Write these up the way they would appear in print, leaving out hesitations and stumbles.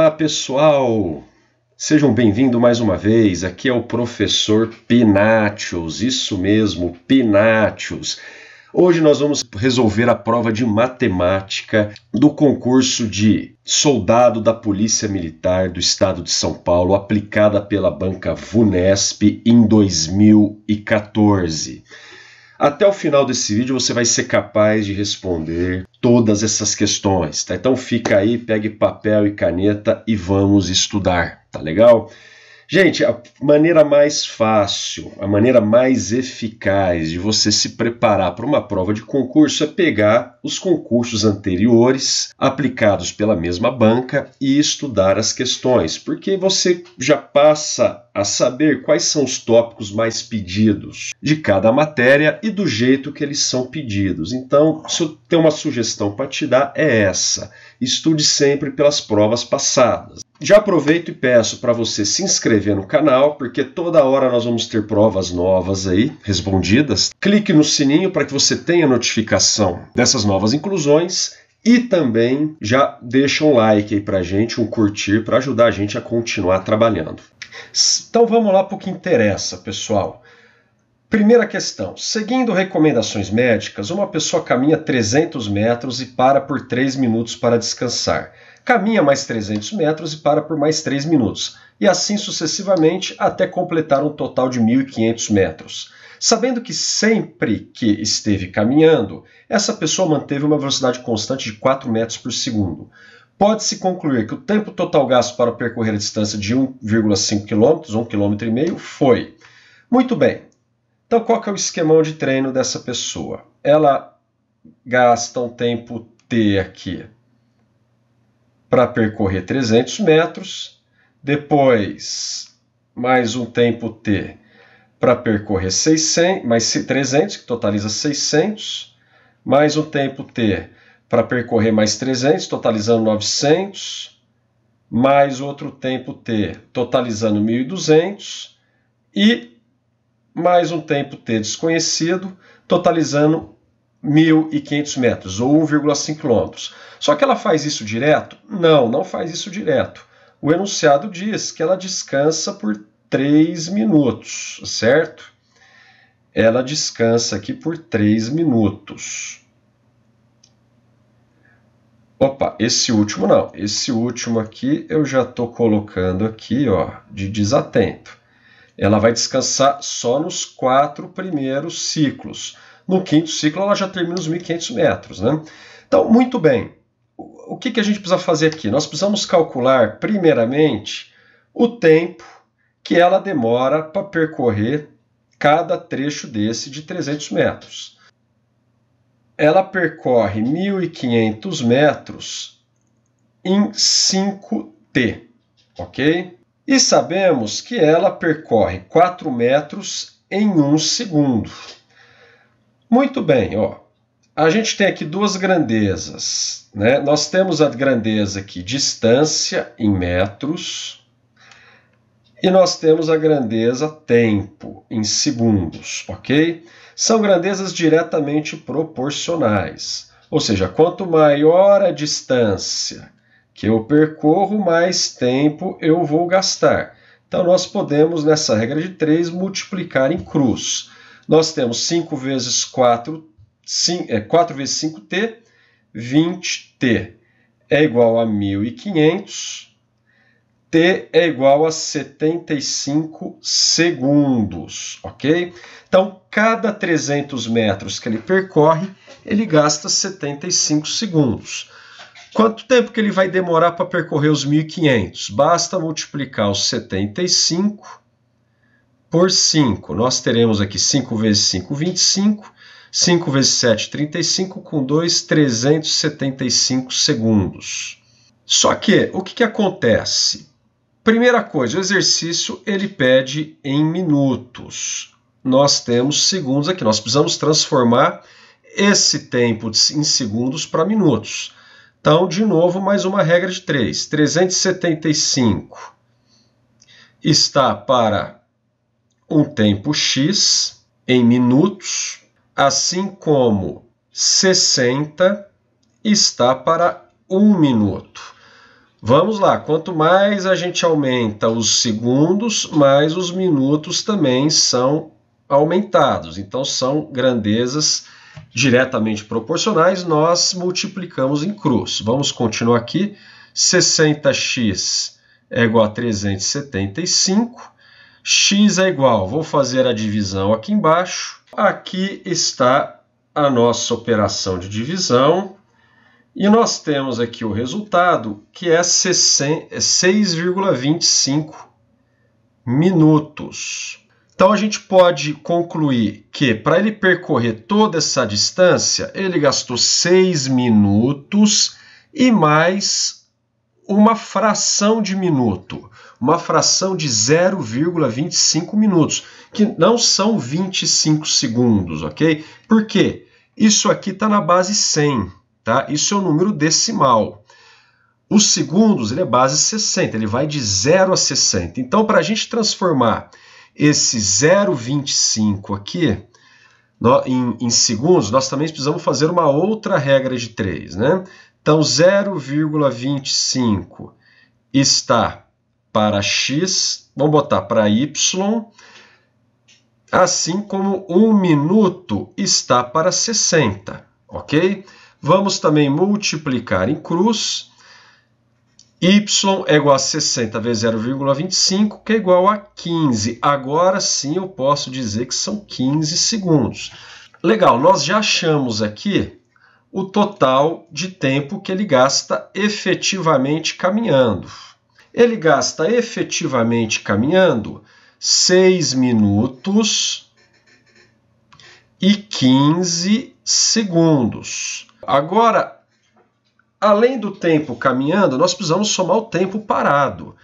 Olá, pessoal! Sejam bem-vindos mais uma vez. Aqui é o professor Pinatius, isso mesmo, Pinatius. Hoje nós vamos resolver a prova de matemática do concurso de soldado da Polícia Militar do Estado de São Paulo, aplicada pela banca VUNESP em 2014. Até o final desse vídeo você vai ser capaz de responder todas essas questões, tá? Então fica aí, pegue papel e caneta e vamos estudar, tá legal? Gente, a maneira mais fácil, a maneira mais eficaz de você se preparar para uma prova de concurso é pegar os concursos anteriores aplicados pela mesma banca e estudar as questões, porque você já passa a saber quais são os tópicos mais pedidos de cada matéria e do jeito que eles são pedidos. Então, se eu tenho uma sugestão para te dar, é essa. Estude sempre pelas provas passadas. Já aproveito e peço para você se inscrever no canal, porque toda hora nós vamos ter provas novas aí, respondidas. Clique no sininho para que você tenha notificação dessas novas inclusões e também já deixa um like aí para a gente, um curtir, para ajudar a gente a continuar trabalhando. Então vamos lá para o que interessa, pessoal. Primeira questão. Seguindo recomendações médicas, uma pessoa caminha 300 metros e para por 3 minutos para descansar. Caminha mais 300 metros e para por mais 3 minutos. E assim sucessivamente até completar um total de 1.500 metros. Sabendo que sempre que esteve caminhando, essa pessoa manteve uma velocidade constante de 4 metros por segundo. Pode-se concluir que o tempo total gasto para percorrer a distância de 1,5 km, ou 1,5 km, foi. Muito bem. Então, qual que é o esquemão de treino dessa pessoa? Ela gasta um tempo T aqui para percorrer 300 metros, depois mais um tempo T para percorrer 600, mais 300, que totaliza 600, mais um tempo T para percorrer mais 300, totalizando 900, mais outro tempo T, totalizando 1.200, e mais um tempo T desconhecido, totalizando 1.500 metros, ou 1,5 km. Só que ela faz isso direto? Não, não faz isso direto. O enunciado diz que ela descansa por 3 minutos, certo? Ela descansa aqui por 3 minutos. Opa, esse último não. Esse último aqui eu já estou colocando aqui, ó, de desatento. Ela vai descansar só nos 4 primeiros ciclos. No 5º ciclo, ela já termina os 1.500 metros, né? Então, muito bem. O que a gente precisa fazer aqui? Nós precisamos calcular, primeiramente, o tempo que ela demora para percorrer cada trecho desse de 300 metros. Ela percorre 1.500 metros em 5T, ok? E sabemos que ela percorre 4 metros em 1 segundo. Muito bem, ó. A gente tem aqui duas grandezas, né? Nós temos a grandeza aqui, distância em metros, e nós temos a grandeza tempo em segundos, ok? São grandezas diretamente proporcionais. Ou seja, quanto maior a distância que eu percorro, mais tempo eu vou gastar. Então, nós podemos, nessa regra de 3, multiplicar em cruz. Nós temos 5 vezes 4, 4 vezes 5T, 20T é igual a 1.500, T é igual a 75 segundos, ok? Então, cada 300 metros que ele percorre, ele gasta 75 segundos. Quanto tempo que ele vai demorar para percorrer os 1.500? Basta multiplicar os 75 por 5. Nós teremos aqui 5 vezes 5, 25. 5 vezes 7, 35. Com 2, 375 segundos. Só que, o que acontece? Primeira coisa, o exercício ele pede em minutos. Nós temos segundos aqui. Nós precisamos transformar esse tempo em segundos para minutos. Então, de novo, mais uma regra de 3. 375 está para um tempo x em minutos, assim como 60 está para 1 minuto. Vamos lá, quanto mais a gente aumenta os segundos, mais os minutos também são aumentados. Então, são grandezas diretamente proporcionais, nós multiplicamos em cruz. Vamos continuar aqui. 60x é igual a 375. X é igual, vou fazer a divisão aqui embaixo. Aqui está a nossa operação de divisão. E nós temos aqui o resultado, que é 6,25 minutos. Então, a gente pode concluir que, para ele percorrer toda essa distância, ele gastou 6 minutos e mais uma fração de minuto, uma fração de 0,25 minutos, que não são 25 segundos, ok? Por quê? Isso aqui está na base 100. Tá? Isso é um número decimal. Os segundos, ele é base 60, ele vai de 0 a 60. Então, para a gente transformar esse 0,25 aqui em segundos, nós também precisamos fazer uma outra regra de 3. Né? Então, 0,25 está para x, vamos botar para y, assim como 1 minuto está para 60, ok? Vamos também multiplicar em cruz. Y é igual a 60 vezes 0,25, que é igual a 15. Agora sim eu posso dizer que são 15 segundos. Legal, nós já achamos aqui o total de tempo que ele gasta efetivamente caminhando. Ele gasta efetivamente caminhando 6 minutos e 15 segundos. Agora, além do tempo caminhando, nós precisamos somar o tempo parado,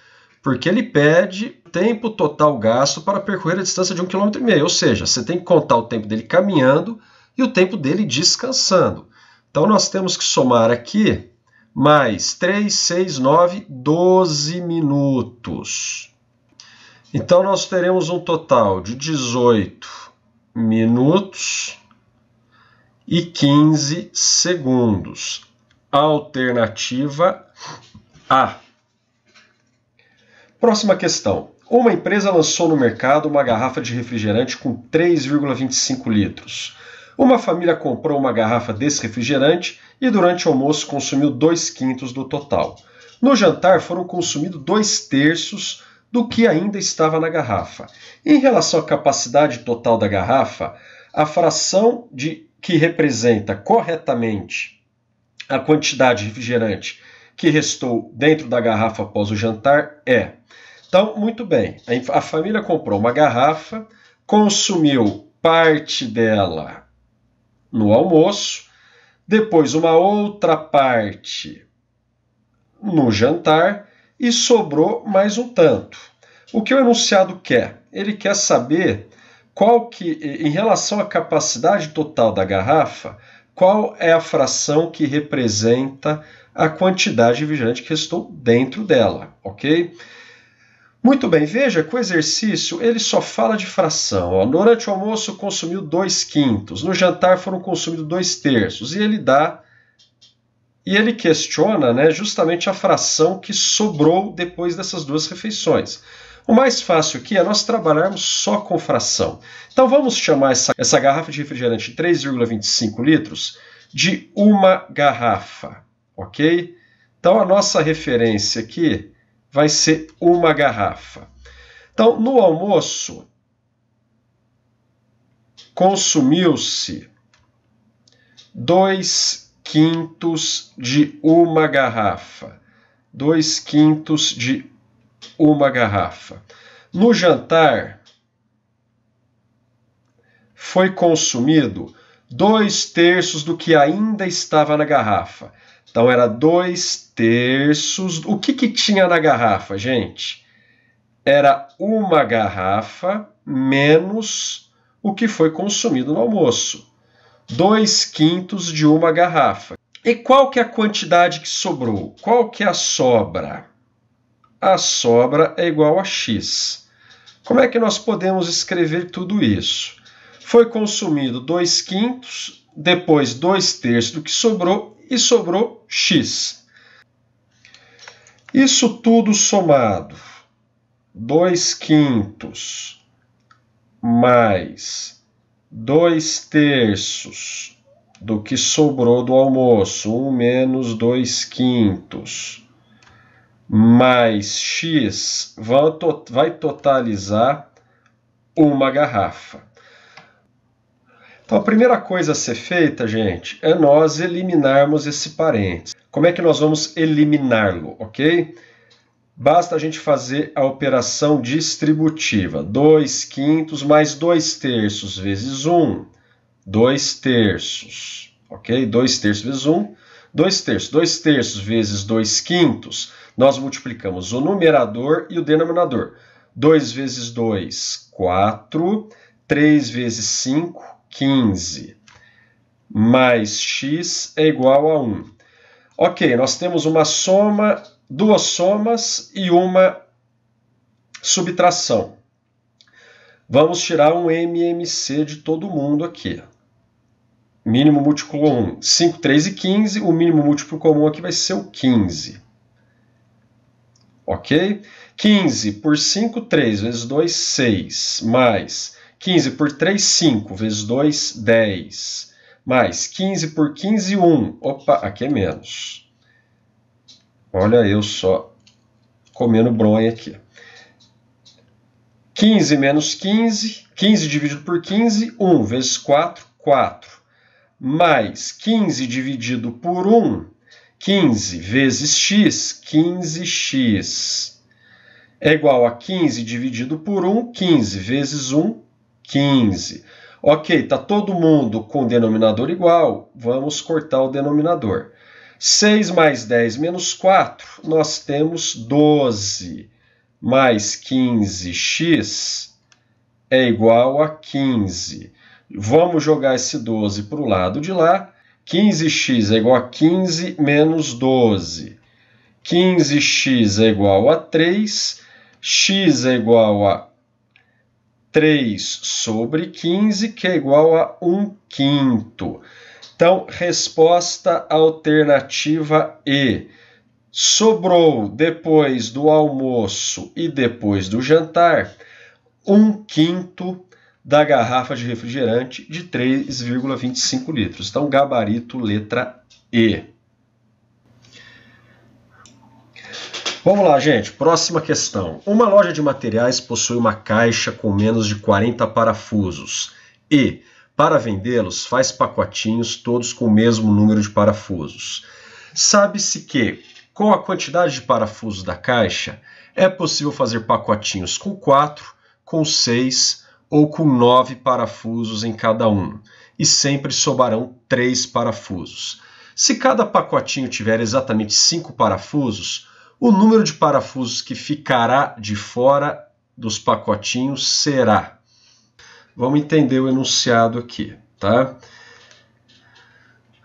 porque ele pede o tempo total gasto para percorrer a distância de 1,5 km, ou seja, você tem que contar o tempo dele caminhando e o tempo dele descansando. Então, nós temos que somar aqui mais 3, 6, 9, 12 minutos. Então, nós teremos um total de 18 minutos e 15 segundos. Alternativa A. Próxima questão. Uma empresa lançou no mercado uma garrafa de refrigerante com 3,25 litros. Uma família comprou uma garrafa desse refrigerante e durante o almoço consumiu 2/5 do total. No jantar foram consumidos 2/3 do que ainda estava na garrafa. Em relação à capacidade total da garrafa, a fração que representa corretamente a quantidade de refrigerante que restou dentro da garrafa após o jantar é... Então, muito bem, a família comprou uma garrafa, consumiu parte dela no almoço, depois uma outra parte no jantar e sobrou mais um tanto. O que o enunciado quer? Ele quer saber em relação à capacidade total da garrafa, qual é a fração que representa a quantidade de refrigerante que restou dentro dela, ok? Muito bem, veja que o exercício ele só fala de fração. Ó. Durante o almoço consumiu 2/5, no jantar foram consumidos 2/3, e ele questiona, né, justamente a fração que sobrou depois dessas duas refeições. O mais fácil aqui é nós trabalharmos só com fração. Então vamos chamar essa garrafa de refrigerante de 3,25 litros de uma garrafa, ok? Então a nossa referência aqui vai ser uma garrafa. Então, no almoço, consumiu-se 2/5 de uma garrafa. 2/5 de uma garrafa. No jantar, foi consumido 2/3 do que ainda estava na garrafa. Então, era 2/3. O que tinha na garrafa, gente? Era uma garrafa menos o que foi consumido no almoço. 2/5 de uma garrafa. E qual que é a quantidade que sobrou? Qual que é a sobra? A sobra é igual a x. Como é que nós podemos escrever tudo isso? Foi consumido 2/5, depois 2/3 do que sobrou, e sobrou x. Isso tudo somado, 2/5 mais 2/3 do que sobrou do almoço, 1 menos 2/5, mais x, vai totalizar uma garrafa. Então, a primeira coisa a ser feita, gente, é nós eliminarmos esse parênteses. Como é que nós vamos eliminá-lo, ok? Basta a gente fazer a operação distributiva. 2/5 mais 2/3 vezes 1. 2/3, ok? 2/3 vezes 1, 2/3. 2/3 vezes 2/5, nós multiplicamos o numerador e o denominador. 2 vezes 2, 4. 3 vezes 5, 15. Mais x é igual a 1. Ok, nós temos uma soma, duas somas e uma subtração. Vamos tirar um MMC de todo mundo aqui. Mínimo múltiplo comum, 5, 3 e 15. O mínimo múltiplo comum aqui vai ser o 15. Ok? 15 por 5, 3 vezes 2, 6. Mais 15 por 3, 5 vezes 2, 10. Mais 15 por 15, 1. Opa, aqui é menos. Olha eu só comendo bronha aqui. 15 menos 15. 15 dividido por 15, 1 vezes 4, 4. Mais 15 dividido por 1, 15 vezes x, 15x. É igual a 15 dividido por 1, 15 vezes 1, 15. Ok, está todo mundo com o denominador igual, vamos cortar o denominador. 6 mais 10 menos 4, nós temos 12. Mais 15x é igual a 15. Vamos jogar esse 12 para o lado de lá. 15x é igual a 15 menos 12. 15x é igual a 3. X é igual a 3 sobre 15, que é igual a 1/5. Então, resposta alternativa E. Sobrou depois do almoço e depois do jantar 1/5 da garrafa de refrigerante de 3,25 litros. Então, gabarito letra E. Vamos lá, gente. Próxima questão. Uma loja de materiais possui uma caixa com menos de 40 parafusos e, para vendê-los, faz pacotinhos todos com o mesmo número de parafusos. Sabe-se que, com a quantidade de parafusos da caixa, é possível fazer pacotinhos com 4, com 6 ou com 9 parafusos em cada um, e sempre sobrarão 3 parafusos. Se cada pacotinho tiver exatamente 5 parafusos, o número de parafusos que ficará de fora dos pacotinhos será... Vamos entender o enunciado aqui, tá?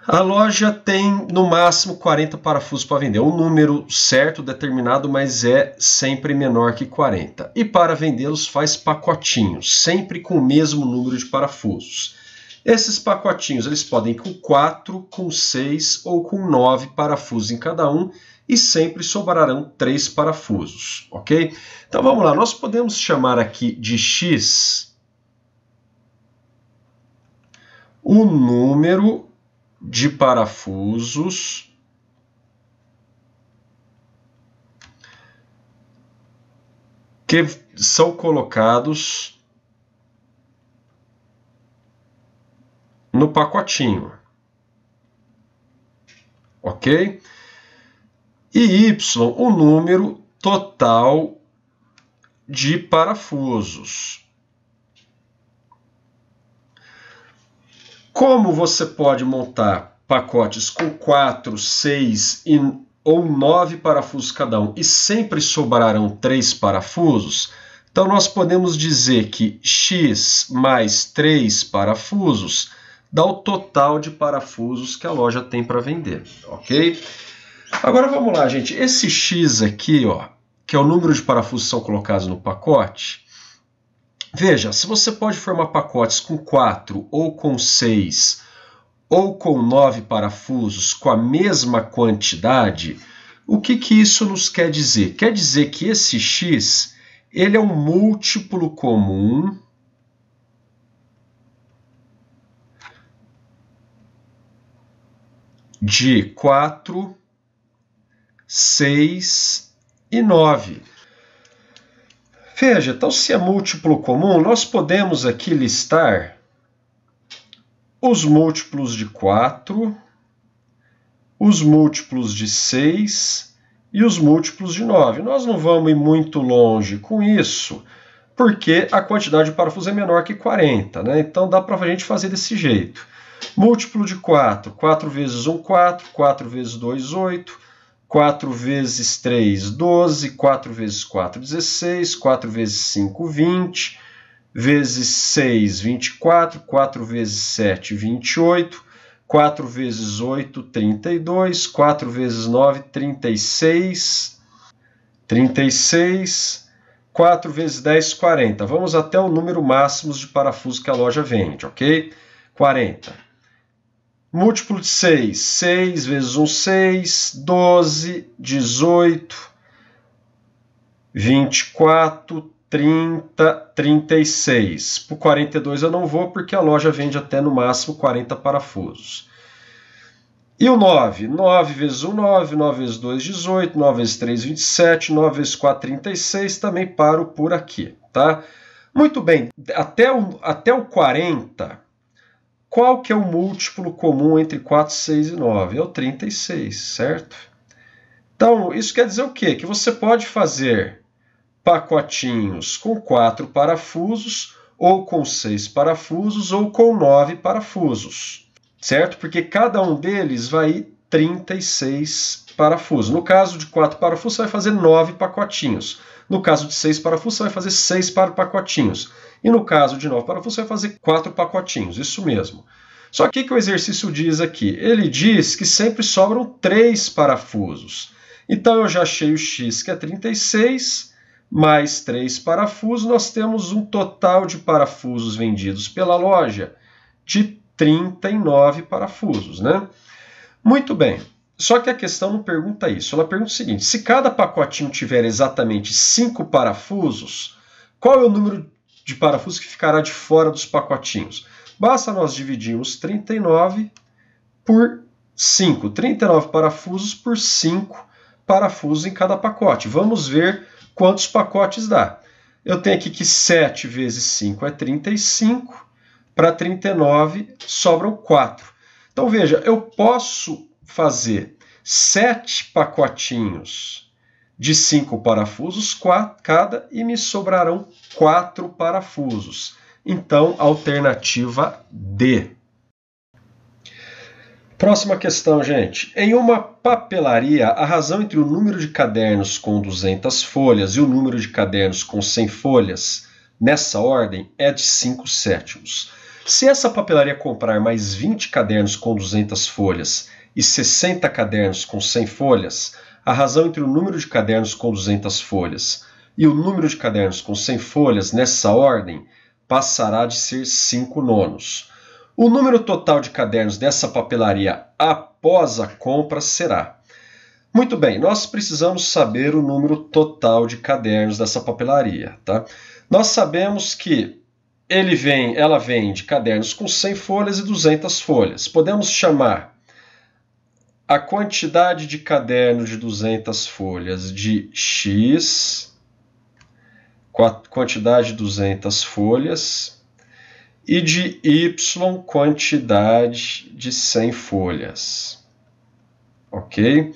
A loja tem no máximo 40 parafusos para vender. Um número certo, determinado, mas é sempre menor que 40. E para vendê-los faz pacotinhos, sempre com o mesmo número de parafusos. Esses pacotinhos eles podem ir com 4, com 6 ou com 9 parafusos em cada um e sempre sobrarão 3 parafusos, ok? Então vamos lá, nós podemos chamar aqui de X o número de parafusos que são colocados no pacotinho, ok? E Y, o número total de parafusos. Como você pode montar pacotes com 4, 6 ou 9 parafusos cada um e sempre sobrarão 3 parafusos, então nós podemos dizer que X mais 3 parafusos dá o total de parafusos que a loja tem para vender, ok? Agora vamos lá, gente. Esse X aqui, ó, que é o número de parafusos que são colocados no pacote, veja, se você pode formar pacotes com 4 ou com 6 ou com 9 parafusos com a mesma quantidade, O que isso nos quer dizer? Quer dizer que esse x ele é um múltiplo comum de 4, 6 e 9. Veja, então se é múltiplo comum, nós podemos aqui listar os múltiplos de 4, os múltiplos de 6 e os múltiplos de 9. Nós não vamos ir muito longe com isso, porque a quantidade de parafusos é menor que 40, né? Então dá para a gente fazer desse jeito. Múltiplo de 4, 4 vezes 1, 4, 4 vezes 2, 8, 4 vezes 3, 12, 4 vezes 4, 16, 4 vezes 5, 20, vezes 6, 24, 4 vezes 7, 28, 4 vezes 8, 32, 4 vezes 9, 36, 4 vezes 10, 40. Vamos até o número máximo de parafusos que a loja vende, ok? 40. Múltiplo de 6, 6 vezes 1, 6, 12, 18, 24, 30, 36. Por 42 eu não vou, porque a loja vende até no máximo 40 parafusos. E o 9? 9 vezes 1, 9, 9 vezes 2, 18, 9 vezes 3, 27, 9 vezes 4, 36. Também paro por aqui, tá? Muito bem, até o 40... Qual que é o múltiplo comum entre 4, 6 e 9? É o 36, certo? Então, isso quer dizer o quê? Que você pode fazer pacotinhos com 4 parafusos, ou com 6 parafusos, ou com 9 parafusos, certo? Porque cada um deles vai ir 36 parafusos. No caso de 4 parafusos, você vai fazer 9 pacotinhos. No caso de 6 parafusos, você vai fazer 6 pacotinhos. E no caso de 9 parafusos, você vai fazer 4 pacotinhos. Isso mesmo. Só que o que o exercício diz aqui? Ele diz que sempre sobram 3 parafusos. Então, eu já achei o x, que é 36, mais 3 parafusos. Nós temos um total de parafusos vendidos pela loja de 39 parafusos, né? Muito bem. Só que a questão não pergunta isso. Ela pergunta o seguinte: se cada pacotinho tiver exatamente 5 parafusos, qual é o número de parafusos que ficará de fora dos pacotinhos? Basta nós dividirmos 39 por 5. 39 parafusos por 5 parafusos em cada pacote. Vamos ver quantos pacotes dá. Eu tenho aqui que 7 vezes 5 é 35. Para 39 sobram 4. Então veja, eu posso fazer 7 pacotinhos de 5 parafusos cada e me sobrarão 4 parafusos. Então, alternativa D. Próxima questão, gente. Em uma papelaria, a razão entre o número de cadernos com 200 folhas e o número de cadernos com 100 folhas, nessa ordem, é de 5/7. Se essa papelaria comprar mais 20 cadernos com 200 folhas e 60 cadernos com 100 folhas, a razão entre o número de cadernos com 200 folhas e o número de cadernos com 100 folhas, nessa ordem, passará de ser 5/9. O número total de cadernos dessa papelaria após a compra será... Muito bem, nós precisamos saber o número total de cadernos dessa papelaria, tá? Nós sabemos que ela vende cadernos com 100 folhas e 200 folhas. Podemos chamar a quantidade de cadernos de 200 folhas de X, quantidade de 200 folhas, e de Y, quantidade de 100 folhas. Ok?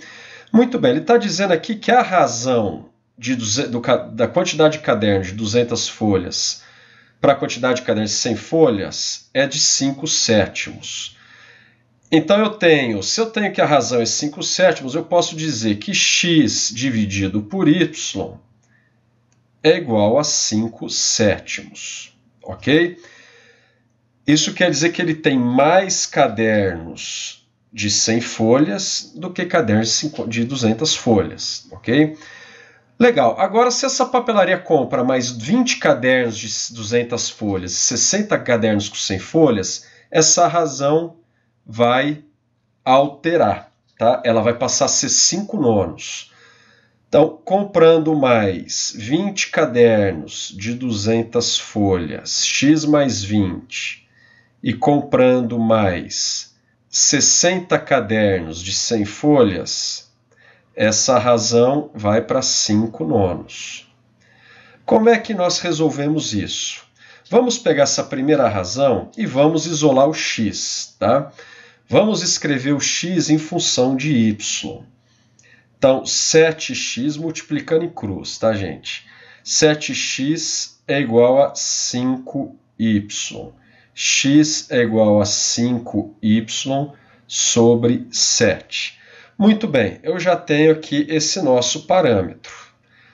Muito bem, ele está dizendo aqui que a razão da quantidade de cadernos de 200 folhas para a quantidade de cadernos de 100 folhas é de 5/7. Então, se eu tenho que a razão é 5/7, eu posso dizer que x dividido por y é igual a 5/7. Ok? Isso quer dizer que ele tem mais cadernos de 100 folhas do que cadernos de 200 folhas. Ok? Legal. Agora, se essa papelaria compra mais 20 cadernos de 200 folhas e 60 cadernos com 100 folhas, essa razão vai alterar, tá? Ela vai passar a ser 5 nonos. Então, comprando mais 20 cadernos de 200 folhas, x mais 20, e comprando mais 60 cadernos de 100 folhas, essa razão vai para 5 nonos. Como é que nós resolvemos isso? Vamos pegar essa primeira razão e vamos isolar o x, tá? Vamos escrever o x em função de y. Então, 7x multiplicando em cruz, tá, gente? 7x é igual a 5y. X é igual a 5y sobre 7. Muito bem, eu já tenho aqui esse nosso parâmetro.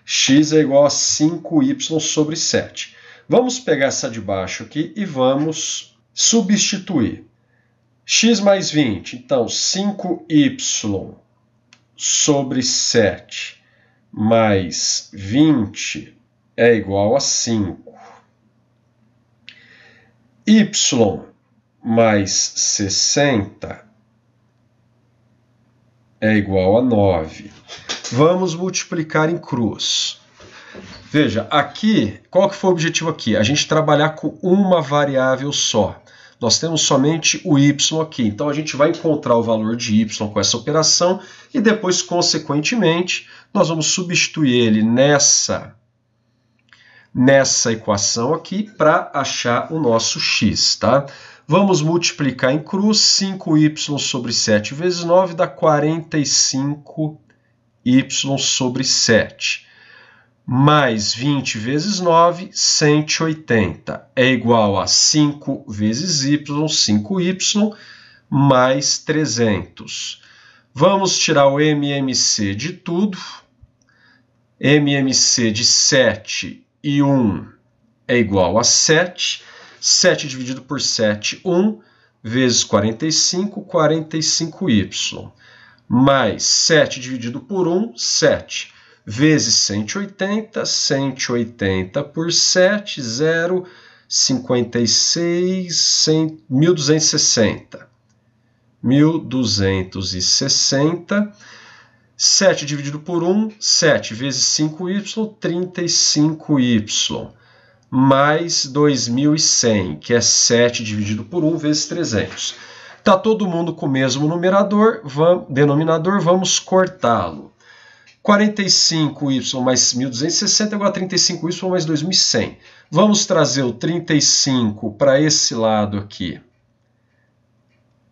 X é igual a 5y sobre 7. Vamos pegar essa de baixo aqui e vamos substituir. X mais 20, então 5y sobre 7 mais 20 é igual a 5. Y mais 60 é igual a 9. Vamos multiplicar em cruz. Veja, aqui, qual que foi o objetivo aqui? A gente trabalhar com uma variável só. Nós temos somente o y aqui. Então, a gente vai encontrar o valor de y com essa operação e depois, consequentemente, nós vamos substituir ele nessa equação aqui para achar o nosso x, tá? Vamos multiplicar em cruz. 5y sobre 7 vezes 9 dá 45y sobre 7. Mais 20 vezes 9, 180. É igual a 5 vezes y, 5y, mais 300. Vamos tirar o MMC de tudo. MMC de 7 e 1 é igual a 7. 7 dividido por 7, 1, vezes 45, 45y. Mais 7 dividido por 1, 7. Vezes 180, 180 por 7, 0, 56, 1260. 1260. 7 dividido por 1, 7 vezes 5y, 35y. Mais 2100, que é 7 dividido por 1 vezes 300. Está todo mundo com o mesmo denominador, vamos cortá-lo. 45y mais 1260 é igual a 35y mais 2100. Vamos trazer o 35 para esse lado aqui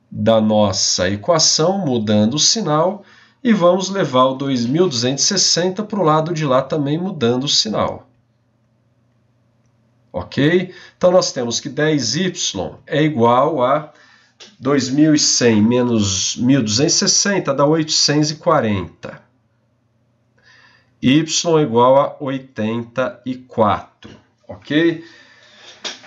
da nossa equação, mudando o sinal, e vamos levar o 2260 para o lado de lá também, mudando o sinal. Ok? Então, nós temos que 10y é igual a 2100 menos 1260 dá 840. Y é igual a 84. Ok?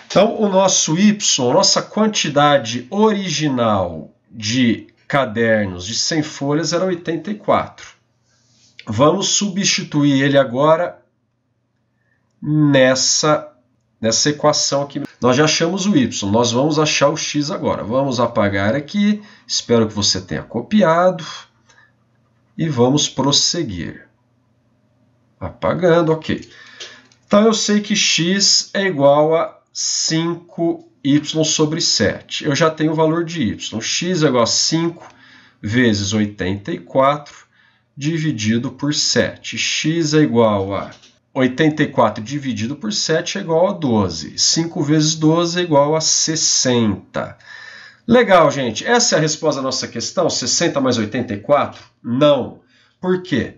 Então, o nosso y, nossa quantidade original de cadernos de 100 folhas era 84. Vamos substituir ele agora nessa equação aqui. Nós já achamos o y, nós vamos achar o x agora. Vamos apagar aqui, espero que você tenha copiado, e vamos prosseguir. Apagando, ok. Então, eu sei que x é igual a 5y sobre 7. Eu já tenho o valor de y. X é igual a 5 vezes 84 dividido por 7. X é igual a 84 dividido por 7 é igual a 12. 5 vezes 12 é igual a 60. Legal, gente. Essa é a resposta da nossa questão? 60 mais 84? Não. Por quê?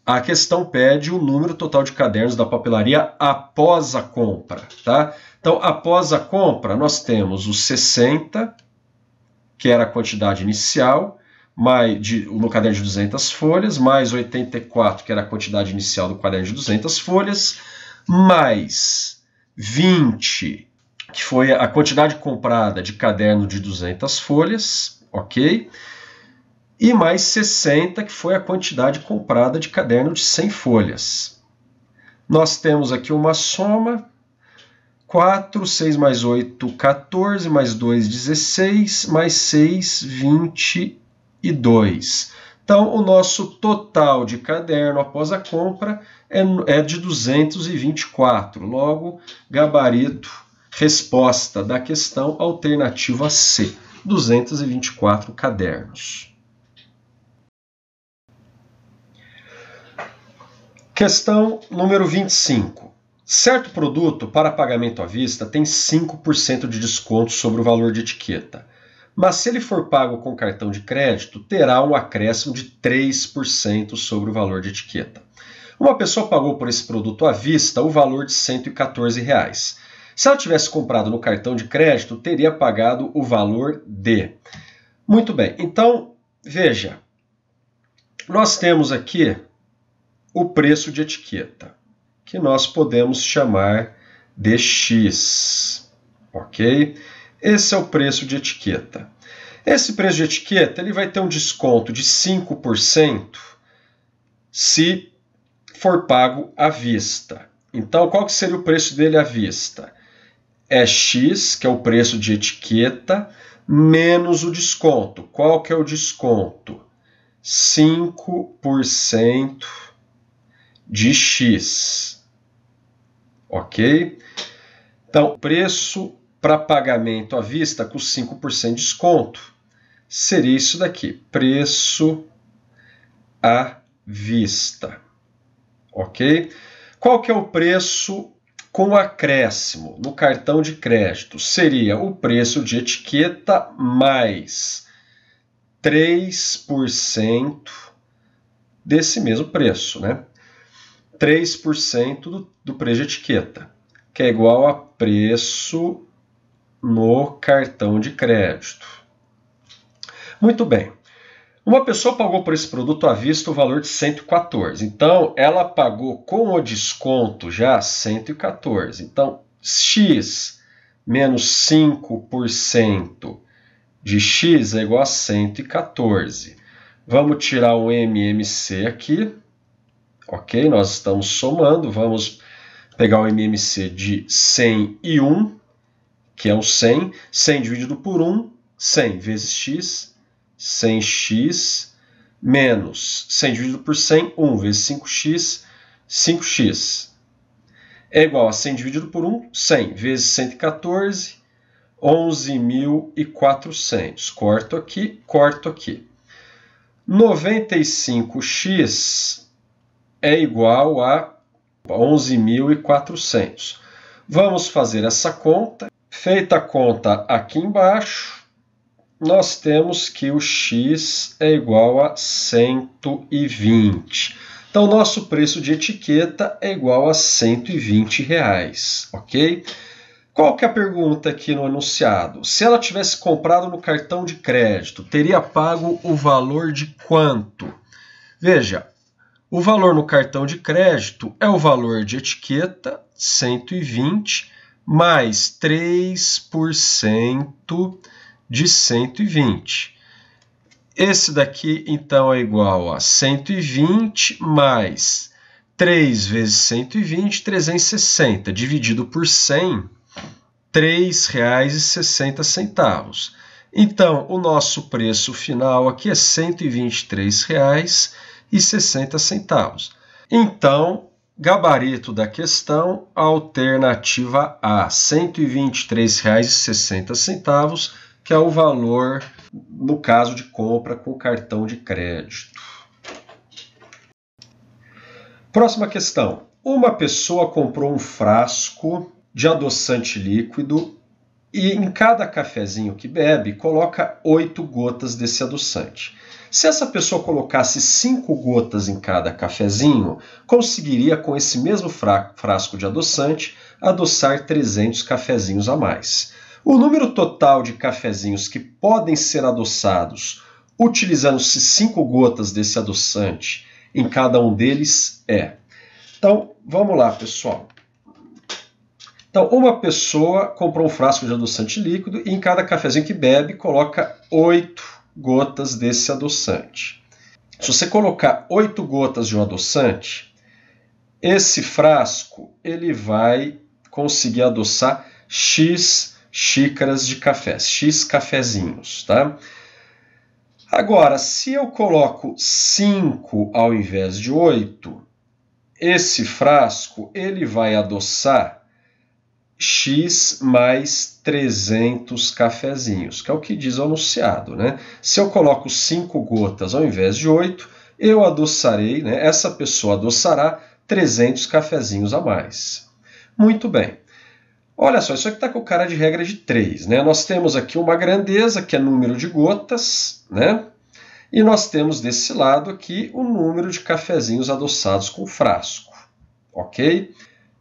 A questão pede o número total de cadernos da papelaria após a compra, tá? Então, após a compra, nós temos os 60, que era a quantidade inicial, no caderno de 200 folhas, mais 84, que era a quantidade inicial do caderno de 200 folhas, mais 20, que foi a quantidade comprada de caderno de 200 folhas, ok? E mais 60, que foi a quantidade comprada de caderno de 100 folhas. Nós temos aqui uma soma, 4, 6 mais 8, 14, mais 2, 16, mais 6, 22. Então, o nosso total de caderno após a compra é de 224. Logo, gabarito, resposta da questão, alternativa C, 224 cadernos. Questão número 25. Certo produto para pagamento à vista tem 5% de desconto sobre o valor de etiqueta. Mas se ele for pago com cartão de crédito, terá um acréscimo de 3% sobre o valor de etiqueta. Uma pessoa pagou por esse produto à vista o valor de R$ 114. Se ela tivesse comprado no cartão de crédito, teria pagado o valor de... Muito bem, então, veja, nós temos aqui o preço de etiqueta, que nós podemos chamar de X, ok? Esse é o preço de etiqueta. Esse preço de etiqueta ele vai ter um desconto de 5% se for pago à vista. Então, qual que seria o preço dele à vista? É X, que é o preço de etiqueta, menos o desconto. Qual que é o desconto? 5% de X. Ok? Então, preço para pagamento à vista com 5% de desconto seria isso daqui, preço à vista. Ok? Qual que é o preço com acréscimo no cartão de crédito? Seria o preço de etiqueta mais 3% desse mesmo preço, né? 3% do preço de etiqueta, que é igual a preço no cartão de crédito. Muito bem. Uma pessoa pagou por esse produto à vista o valor de 114. Então, ela pagou com o desconto já 114. Então, X menos 5% de X é igual a 114. Vamos tirar o MMC aqui. Ok? Nós estamos somando. Vamos pegar o MMC de 100 e 1, que é o 100. 100 dividido por 1, 100 vezes X. 100x menos 100 dividido por 100, 1 vezes 5x, 5x. É igual a 100 dividido por 1, 100 vezes 114, 11.400. Corto aqui, corto aqui. 95x é igual a 11.400. Vamos fazer essa conta. Feita a conta aqui embaixo, nós temos que o X é igual a 120. Então, nosso preço de etiqueta é igual a R$ 120, ok? Qual que é a pergunta aqui no enunciado? Se ela tivesse comprado no cartão de crédito, teria pago o valor de quanto? Veja, o valor no cartão de crédito é o valor de etiqueta, 120, mais 3% de 120. Esse daqui, então, é igual a 120 mais 3 vezes 120, 360, dividido por 100, R$ 3,60. Então, o nosso preço final aqui é R$ 123,60. Então, gabarito da questão, alternativa A, R$ 123,60, que é o valor no caso de compra com cartão de crédito. Próxima questão. Uma pessoa comprou um frasco de adoçante líquido e em cada cafezinho que bebe, coloca 8 gotas desse adoçante. Se essa pessoa colocasse 5 gotas em cada cafezinho, conseguiria, com esse mesmo frasco de adoçante, adoçar 300 cafezinhos a mais. O número total de cafezinhos que podem ser adoçados utilizando-se 5 gotas desse adoçante em cada um deles é... Então, vamos lá, pessoal. Então, uma pessoa comprou um frasco de adoçante líquido e em cada cafezinho que bebe, coloca 8 gotas desse adoçante. Se você colocar 8 gotas de um adoçante, esse frasco ele vai conseguir adoçar X xícaras de café, X cafezinhos, tá? Agora, se eu coloco 5 ao invés de 8, esse frasco ele vai adoçar X mais 300 cafezinhos, que é o que diz o enunciado, né? Se eu coloco 5 gotas ao invés de 8, eu adoçarei, né? Essa pessoa adoçará 300 cafezinhos a mais. Muito bem. Olha só, isso aqui está com cara de regra de 3, né? Nós temos aqui uma grandeza, que é número de gotas, né? E nós temos desse lado aqui o número de cafezinhos adoçados com frasco, ok?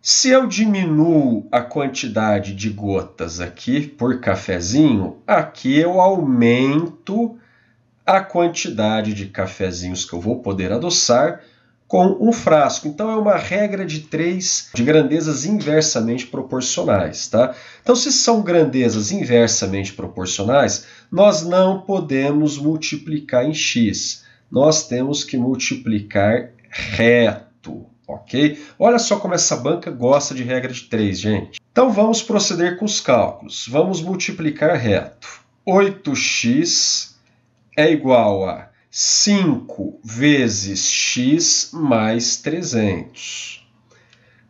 Se eu diminuo a quantidade de gotas aqui por cafezinho, aqui eu aumento a quantidade de cafezinhos que eu vou poder adoçar com um frasco. Então, é uma regra de 3 de grandezas inversamente proporcionais, tá? Então, se são grandezas inversamente proporcionais, nós não podemos multiplicar em x. Nós temos que multiplicar reto, ok? Olha só como essa banca gosta de regra de 3, gente. Então, vamos proceder com os cálculos. Vamos multiplicar reto. 8x é igual a 5 vezes x mais 300.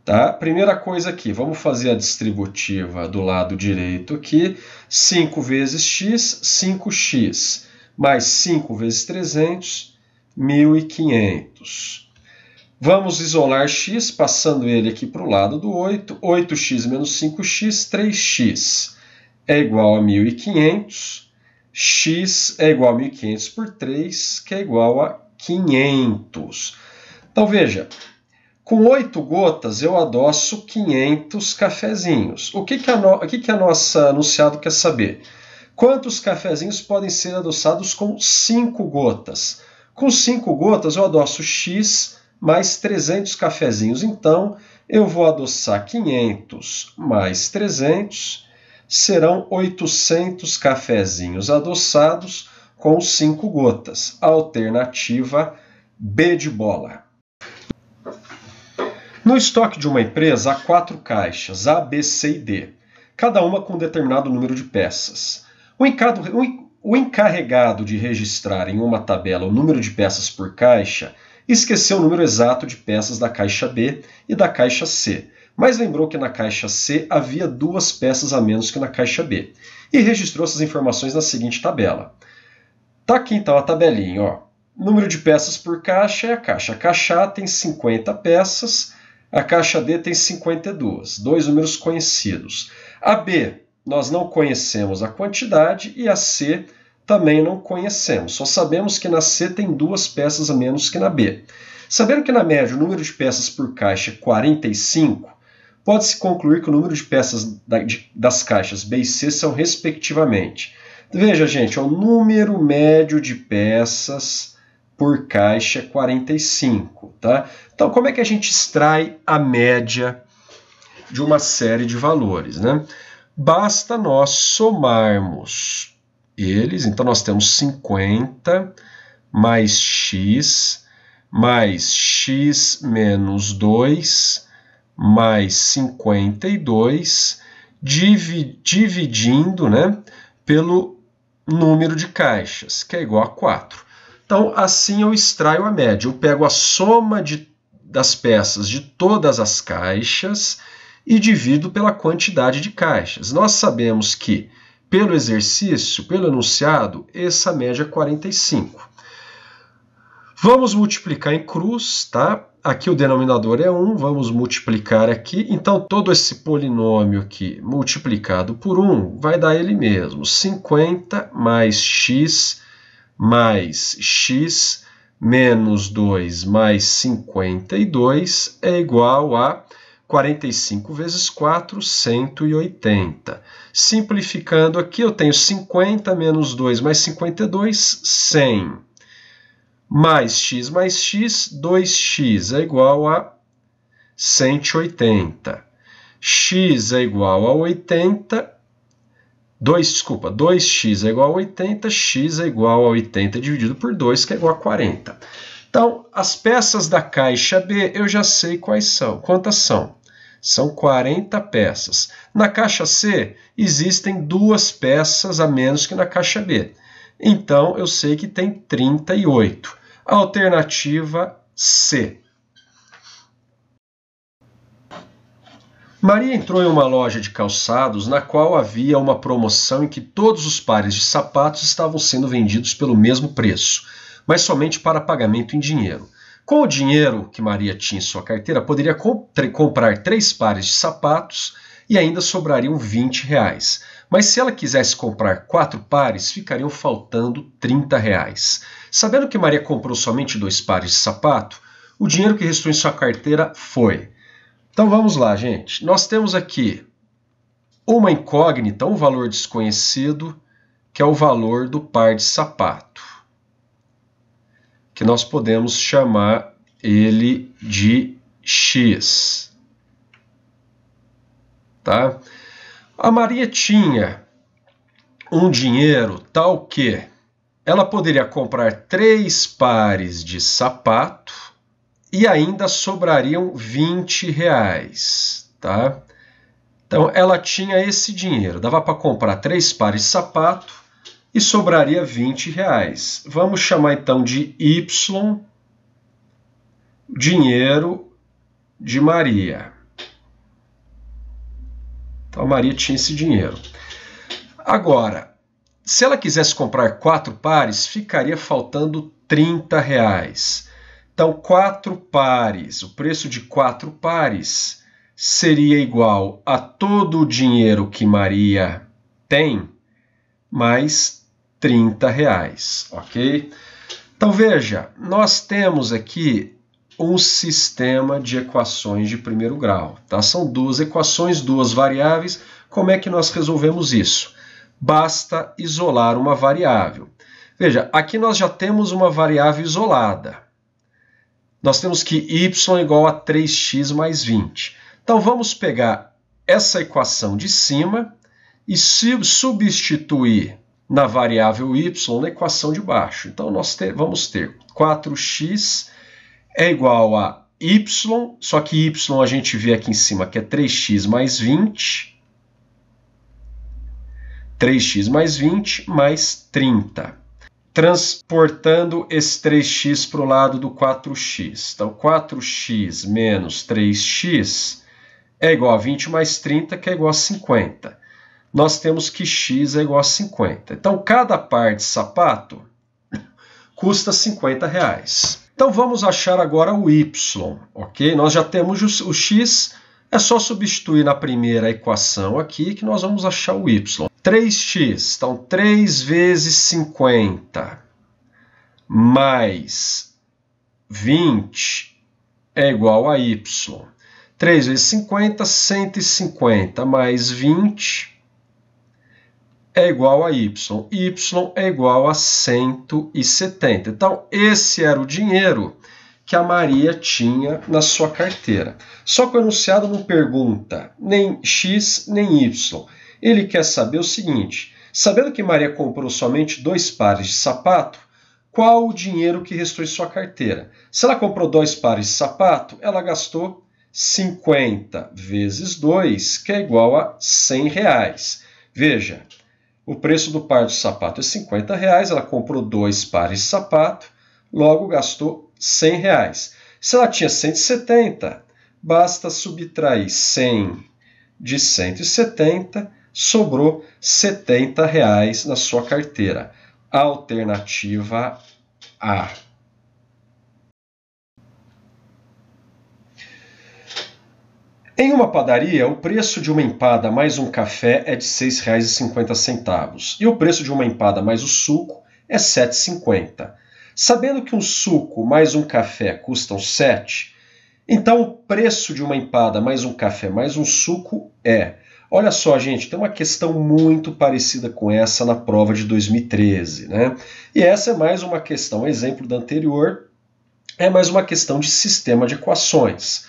Tá? Primeira coisa aqui, vamos fazer a distributiva do lado direito aqui. 5 vezes x, 5x, mais 5 vezes 300, 1.500. Vamos isolar x, passando ele aqui para o lado do 8. 8x menos 5x, 3x é igual a 1.500. X é igual a 1.500 por 3, que é igual a 500. Então, veja, com 8 gotas eu adoço 500 cafezinhos. O que a nossa anunciado quer saber? Quantos cafezinhos podem ser adoçados com 5 gotas? Com 5 gotas eu adoço X mais 300 cafezinhos. Então, eu vou adoçar 500 mais 300, serão 800 cafezinhos adoçados com 5 gotas. Alternativa B de bola. No estoque de uma empresa há 4 caixas, A, B, C e D, cada uma com um determinado número de peças. O encarregado de registrar em uma tabela o número de peças por caixa esqueceu o número exato de peças da caixa B e da caixa C, mas lembrou que na caixa C havia 2 peças a menos que na caixa B, e registrou essas informações na seguinte tabela. Tá aqui então a tabelinha, ó. Número de peças por caixa é a caixa. A caixa A tem 50 peças, a caixa D tem 52, 2 números conhecidos. A B, nós não conhecemos a quantidade, e a C também não conhecemos. Só sabemos que na C tem 2 peças a menos que na B. Sabendo que na média o número de peças por caixa é 45, pode-se concluir que o número de peças das caixas B e C são respectivamente. Veja, gente, o número médio de peças por caixa é 45, tá? Então, como é que a gente extrai a média de uma série de valores, né? Basta nós somarmos eles. Então, nós temos 50 mais x menos 2 mais 52, dividindo, né, pelo número de caixas, que é igual a 4. Então, assim eu extraio a média. Eu pego a soma das peças de todas as caixas e divido pela quantidade de caixas. Nós sabemos que, pelo exercício, pelo enunciado, essa média é 45. Vamos multiplicar em cruz, tá? Aqui o denominador é 1, vamos multiplicar aqui. Então, todo esse polinômio aqui multiplicado por 1 vai dar ele mesmo. 50 mais x menos 2 mais 52 é igual a 45 vezes 4, 180. Simplificando aqui, eu tenho 50 menos 2 mais 52, 100. Mais x, 2x é igual a 180. X é igual a 80. 2x é igual a 80, x é igual a 80 dividido por 2, que é igual a 40. Então, as peças da caixa B eu já sei quais são. Quantas são? São 40 peças. Na caixa C existem 2 peças a menos que na caixa B. Então, eu sei que tem 38. Alternativa C. Maria entrou em uma loja de calçados na qual havia uma promoção em que todos os pares de sapatos estavam sendo vendidos pelo mesmo preço, mas somente para pagamento em dinheiro. Com o dinheiro que Maria tinha em sua carteira, poderia comprar 3 pares de sapatos e ainda sobrariam R$20. Mas se ela quisesse comprar 4 pares, ficariam faltando R$30. Sabendo que Maria comprou somente 2 pares de sapato, o dinheiro que restou em sua carteira foi... Então vamos lá, gente. Nós temos aqui uma incógnita, um valor desconhecido, que é o valor do par de sapato, que nós podemos chamar ele de X. Tá? A Maria tinha um dinheiro tal que ela poderia comprar 3 pares de sapato e ainda sobrariam R$20, tá? Então, ela tinha esse dinheiro, dava para comprar 3 pares de sapato e sobraria R$20. Vamos chamar então de Y, dinheiro de Maria. Então, a Maria tinha esse dinheiro. Agora, se ela quisesse comprar 4 pares, ficaria faltando R$30. Então, 4 pares, o preço de 4 pares seria igual a todo o dinheiro que Maria tem, mais R$30, ok? Então, veja, nós temos aqui um sistema de equações de primeiro grau, tá? São 2 equações, 2 variáveis. Como é que nós resolvemos isso? Basta isolar uma variável. Veja, aqui nós já temos uma variável isolada. Nós temos que y é igual a 3x mais 20. Então, vamos pegar essa equação de cima e substituir na variável y na equação de baixo. Então, nós vamos ter 4x é igual a y, só que y a gente vê aqui em cima que é 3x mais 20. 3x mais 20 mais 30. Transportando esse 3x para o lado do 4x. Então, 4x menos 3x é igual a 20 mais 30, que é igual a 50. Nós temos que x é igual a 50. Então, cada par de sapato custa R$50. Então, vamos achar agora o y, ok? Nós já temos o x, é só substituir na primeira equação aqui que nós vamos achar o y. 3x, então 3 vezes 50 mais 20 é igual a y. 3 vezes 50, 150 mais 20 é igual a y. Y é igual a 170. Então, esse era o dinheiro que a Maria tinha na sua carteira. Só que o enunciado não pergunta nem x nem y. Ele quer saber o seguinte: sabendo que Maria comprou somente 2 pares de sapato, qual o dinheiro que restou em sua carteira? Se ela comprou 2 pares de sapato, ela gastou 50 vezes 2, que é igual a R$100. Veja, o preço do par de sapato é R$50, ela comprou 2 pares de sapato, logo gastou R$100. Se ela tinha 170, basta subtrair 100 de 170, sobrou R$70 na sua carteira. Alternativa A. Em uma padaria, o preço de uma empada mais um café é de R$ 6,50 e o preço de uma empada mais o suco é R$ 7,50. Sabendo que um suco mais um café custam 7, então o preço de uma empada mais um café mais um suco é... Olha só, gente, tem uma questão muito parecida com essa na prova de 2013, né? E essa é mais uma questão, exemplo da anterior, é mais uma questão de sistema de equações.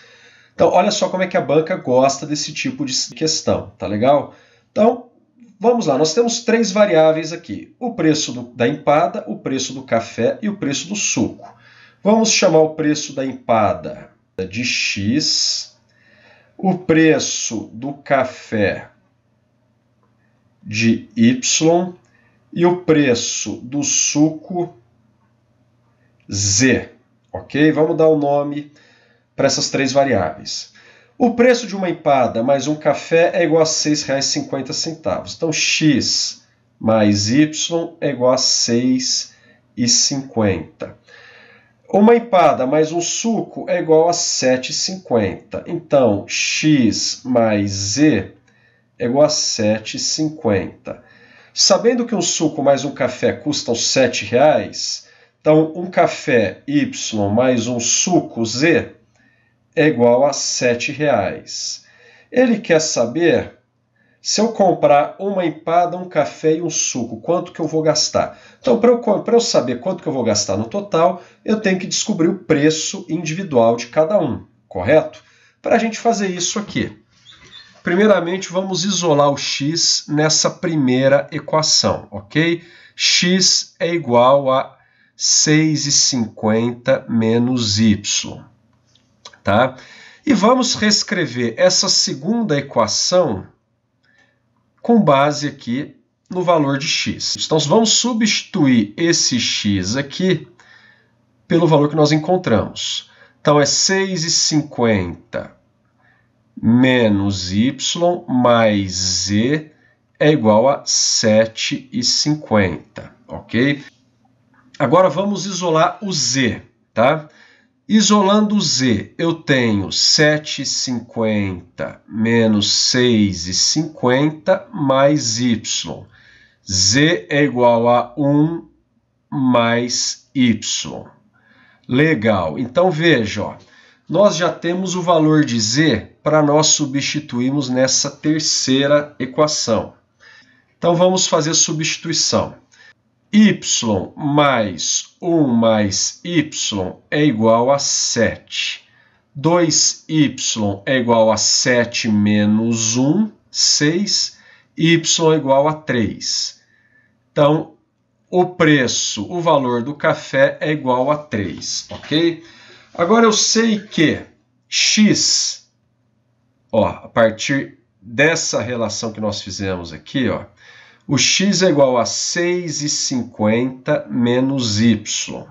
Então, olha só como é que a banca gosta desse tipo de questão, tá legal? Então, vamos lá, nós temos 3 variáveis aqui. O preço da empada, o preço do café e o preço do suco. Vamos chamar o preço da empada de x, o preço do café de y e o preço do suco Z, ok? Vamos dar o nome para essas três variáveis. O preço de uma empada mais um café é igual a R$ 6,50. Então, x mais y é igual a R$ 6,50. Uma empada mais um suco é igual a R$ 7,50. Então, x mais z é igual a R$ 7,50. Sabendo que um suco mais um café custam R$ 7,00, então um café y mais um suco z é igual a R$ 7,00. Ele quer saber, se eu comprar uma empada, um café e um suco, quanto que eu vou gastar? Então, para eu saber quanto que eu vou gastar no total, eu tenho que descobrir o preço individual de cada um, correto? Para a gente fazer isso aqui, primeiramente vamos isolar o x nessa primeira equação, ok? X é igual a 6,50 menos y. Tá? E vamos reescrever essa segunda equação com base aqui no valor de x. Então, vamos substituir esse x aqui pelo valor que nós encontramos. Então, é 6,50 menos y mais z é igual a 7,50, ok? Agora, vamos isolar o z, tá? Isolando o z, eu tenho 7,50 menos 6,50 mais y. Z é igual a 1 mais y. Legal. Então, veja, ó, nós já temos o valor de z para nós substituirmos nessa terceira equação. Então, vamos fazer substituição. Y mais 1 mais y é igual a 7. 2y é igual a 7 menos 1, 6. Y é igual a 3. Então, o preço, o valor do café é igual a 3, ok? Agora, eu sei que x, ó, a partir dessa relação que nós fizemos aqui, ó, o x é igual a 6,50 menos y.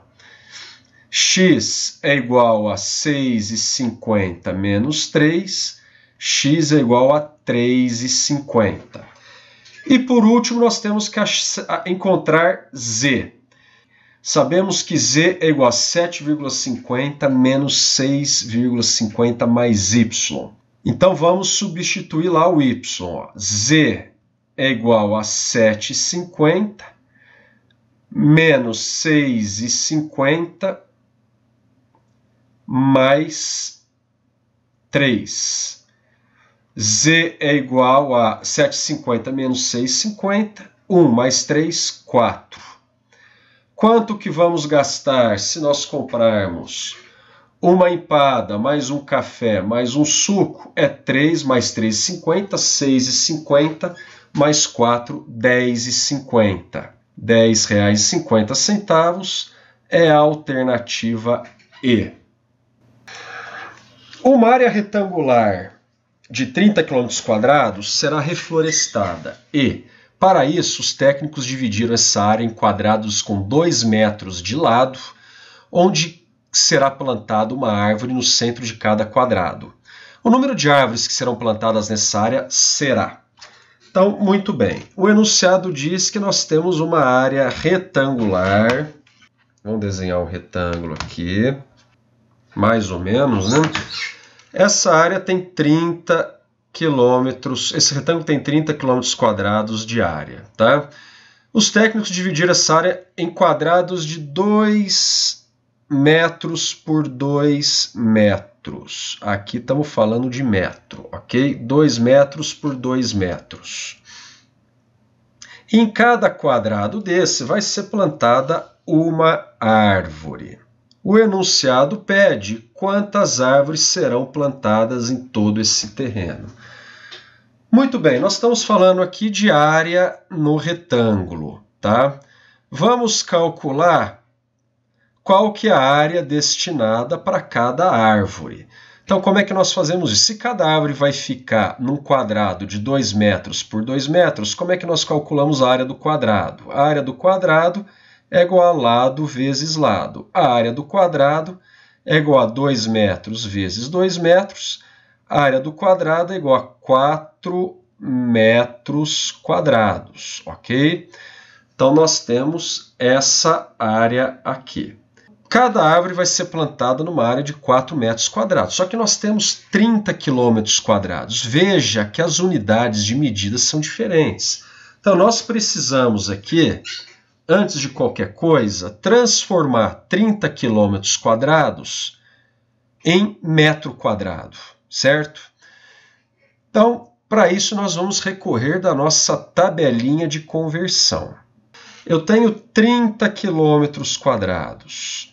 X é igual a 6,50 menos 3. X é igual a 3,50. E por último, nós temos que encontrar z. Sabemos que z é igual a 7,50 menos 6,50 mais y. Então, vamos substituir lá o y. Ó. Z é igual a 7,50 menos 6,50 mais 3. Z é igual a 7,50 menos 6,50, 1 mais 3, 4. Quanto que vamos gastar se nós comprarmos uma empada, mais um café, mais um suco? É 3 mais 3,50, 6,50, mais 4, 10,50. R$ 10,50 é a alternativa E. Uma área retangular de 30 km² será reflorestada e, para isso, os técnicos dividiram essa área em quadrados com 2 metros de lado, onde será plantada uma árvore no centro de cada quadrado. O número de árvores que serão plantadas nessa área será... Então, muito bem. O enunciado diz que nós temos uma área retangular. Vamos desenhar um retângulo aqui. Mais ou menos, né? Essa área tem 30 quilômetros. Esse retângulo tem 30 km² de área, tá? Os técnicos dividiram essa área em quadrados de 2 metros por 2 metros. Aqui estamos falando de metro, ok? 2 metros por 2 metros. Em cada quadrado desse vai ser plantada uma árvore. O enunciado pede quantas árvores serão plantadas em todo esse terreno. Muito bem, nós estamos falando aqui de área no retângulo, tá? Vamos calcular qual que é a área destinada para cada árvore. Então, como é que nós fazemos isso? Se cada árvore vai ficar num quadrado de 2 metros por 2 metros, como é que nós calculamos a área do quadrado? A área do quadrado é igual a lado vezes lado. A área do quadrado é igual a 2 metros vezes 2 metros. A área do quadrado é igual a 4 metros quadrados, ok? Então, nós temos essa área aqui. Cada árvore vai ser plantada numa área de 4 metros quadrados, só que nós temos 30 quilômetros quadrados. Veja que as unidades de medida são diferentes. Então, nós precisamos aqui, antes de qualquer coisa, transformar 30 quilômetros quadrados em metro quadrado, certo? Então, para isso, nós vamos recorrer da nossa tabelinha de conversão. Eu tenho 30 quilômetros quadrados.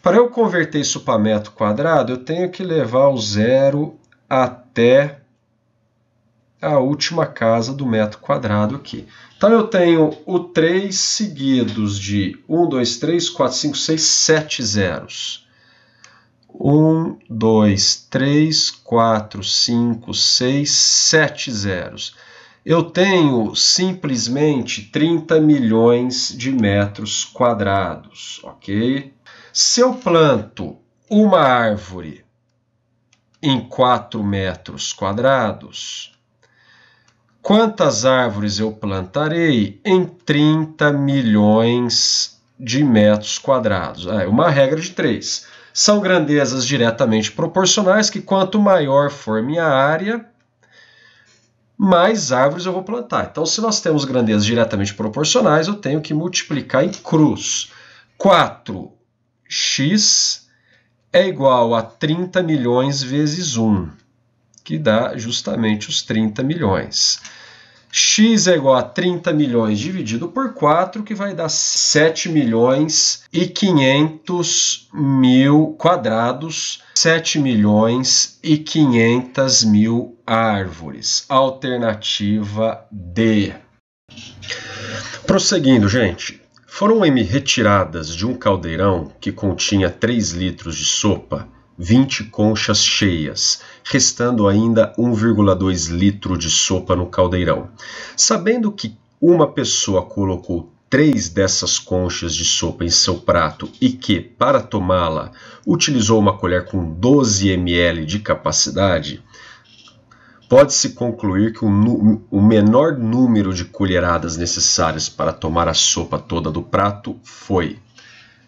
Para eu converter isso para metro quadrado, eu tenho que levar o zero até a última casa do metro quadrado aqui. Então, eu tenho o 3 seguidos de 1, 2, 3, 4, 5, 6, 7 zeros. 1, 2, 3, 4, 5, 6, 7 zeros. Eu tenho simplesmente 30 milhões de metros quadrados, ok? Se eu planto uma árvore em 4 metros quadrados, quantas árvores eu plantarei em 30 milhões de metros quadrados? É uma regra de 3. São grandezas diretamente proporcionais, que quanto maior for minha área, mais árvores eu vou plantar. Então, se nós temos grandezas diretamente proporcionais, eu tenho que multiplicar em cruz. 4x é igual a 30 milhões vezes 1, que dá justamente os 30 milhões. X é igual a 30 milhões dividido por 4, que vai dar 7 milhões e 500 mil quadrados, 7 milhões e 500 mil árvores. Alternativa D. Prosseguindo, gente. Foram retiradas de um caldeirão que continha 3 litros de sopa, 20 conchas cheias, restando ainda 1,2 litro de sopa no caldeirão. Sabendo que uma pessoa colocou 3 dessas conchas de sopa em seu prato e que, para tomá-la, utilizou uma colher com 12 ml de capacidade, pode-se concluir que o menor número de colheradas necessárias para tomar a sopa toda do prato foi.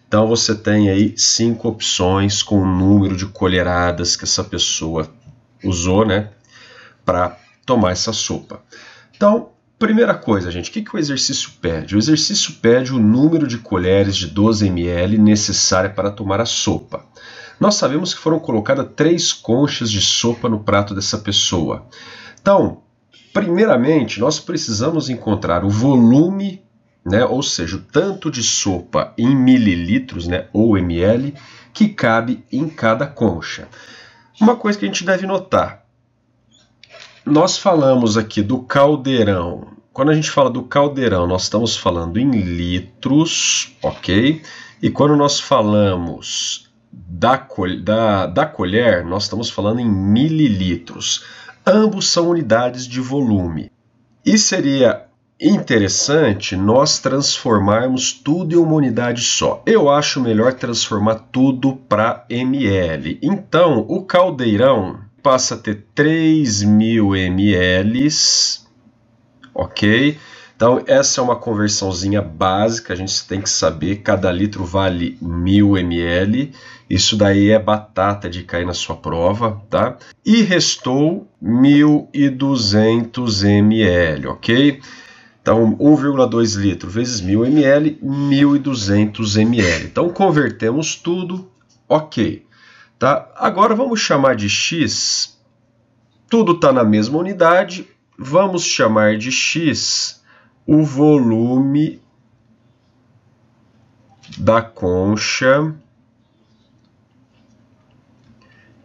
Então, você tem aí 5 opções com o número de colheradas que essa pessoa usou, né, para tomar essa sopa. Então, primeira coisa, gente, o que o exercício pede? O exercício pede o número de colheres de 12 ml necessária para tomar a sopa. Nós sabemos que foram colocadas 3 conchas de sopa no prato dessa pessoa. Então, primeiramente, nós precisamos encontrar o volume, né, ou seja, o tanto de sopa em mililitros, né, ou ml, que cabe em cada concha. Uma coisa que a gente deve notar, nós falamos aqui do caldeirão. Quando a gente fala do caldeirão, nós estamos falando em litros, ok? E quando nós falamos da colher, nós estamos falando em mililitros. Ambos são unidades de volume. E seria interessante nós transformarmos tudo em uma unidade só. Eu acho melhor transformar tudo para ml. Então, o caldeirão passa a ter 3.000 ml, ok? Então, essa é uma conversãozinha básica, a gente tem que saber, cada litro vale 1.000 ml, isso daí é batata de cair na sua prova, tá? E restou 1.200 ml, ok? Então, 1,2 litro vezes 1.000 ml, 1.200 ml. Então, convertemos tudo, ok. Tá? Agora, vamos chamar de X. Tudo está na mesma unidade. Vamos chamar de X o volume da concha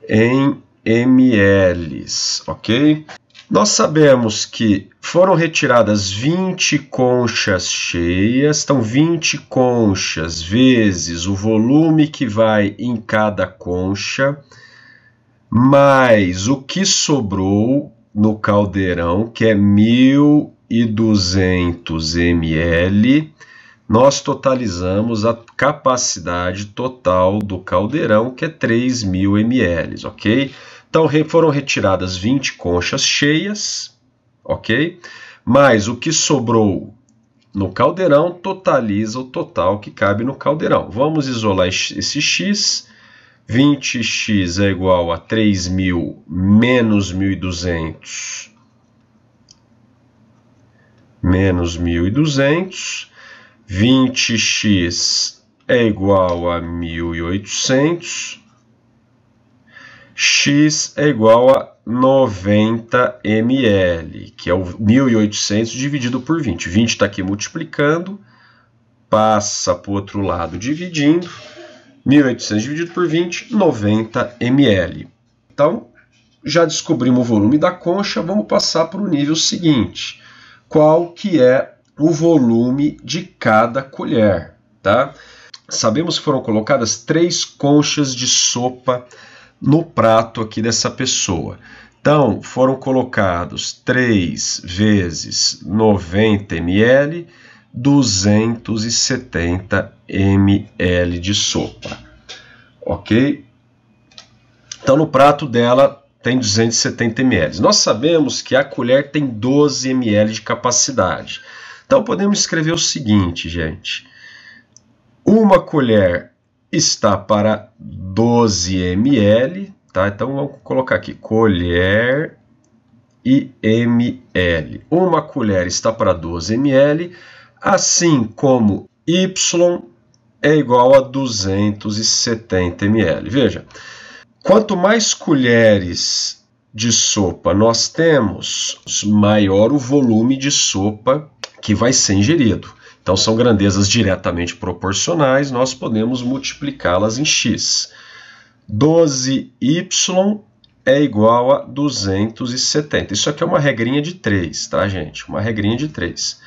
em ml, ok? Nós sabemos que foram retiradas 20 conchas cheias, então 20 conchas vezes o volume que vai em cada concha, mais o que sobrou no caldeirão, que é 1.200 ml, nós totalizamos a capacidade total do caldeirão, que é 3.000 ml, ok? Então, foram retiradas 20 conchas cheias, ok? Mas o que sobrou no caldeirão totaliza o total que cabe no caldeirão. Vamos isolar esse x. 20x é igual a 3.000 menos 1.200 menos 1.200. 20x é igual a 1.800. X é igual a 90 ml, que é o 1.800 dividido por 20. 20 está aqui multiplicando, passa para o outro lado dividindo. 1.800 dividido por 20, 90 ml. Então, já descobrimos o volume da concha, vamos passar para o nível seguinte. Qual que é o volume de cada colher, tá? Sabemos que foram colocadas 3 conchas de sopa no prato aqui dessa pessoa. Então, foram colocados 3 vezes 90 ml, 270 ml de sopa, ok? Então, no prato dela tem 270 ml. Nós sabemos que a colher tem 12 ml de capacidade. Então, podemos escrever o seguinte, gente. Uma colher está para 12 ml, tá? Então, vamos colocar aqui, colher e ml. Uma colher está para 12 ml, assim como Y é igual a 270 ml. Veja, quanto mais colheres de sopa nós temos, maior o volume de sopa que vai ser ingerido. Então, são grandezas diretamente proporcionais, nós podemos multiplicá-las em x. 12y é igual a 270. Isso aqui é uma regrinha de 3, tá, gente? Uma regrinha de 3.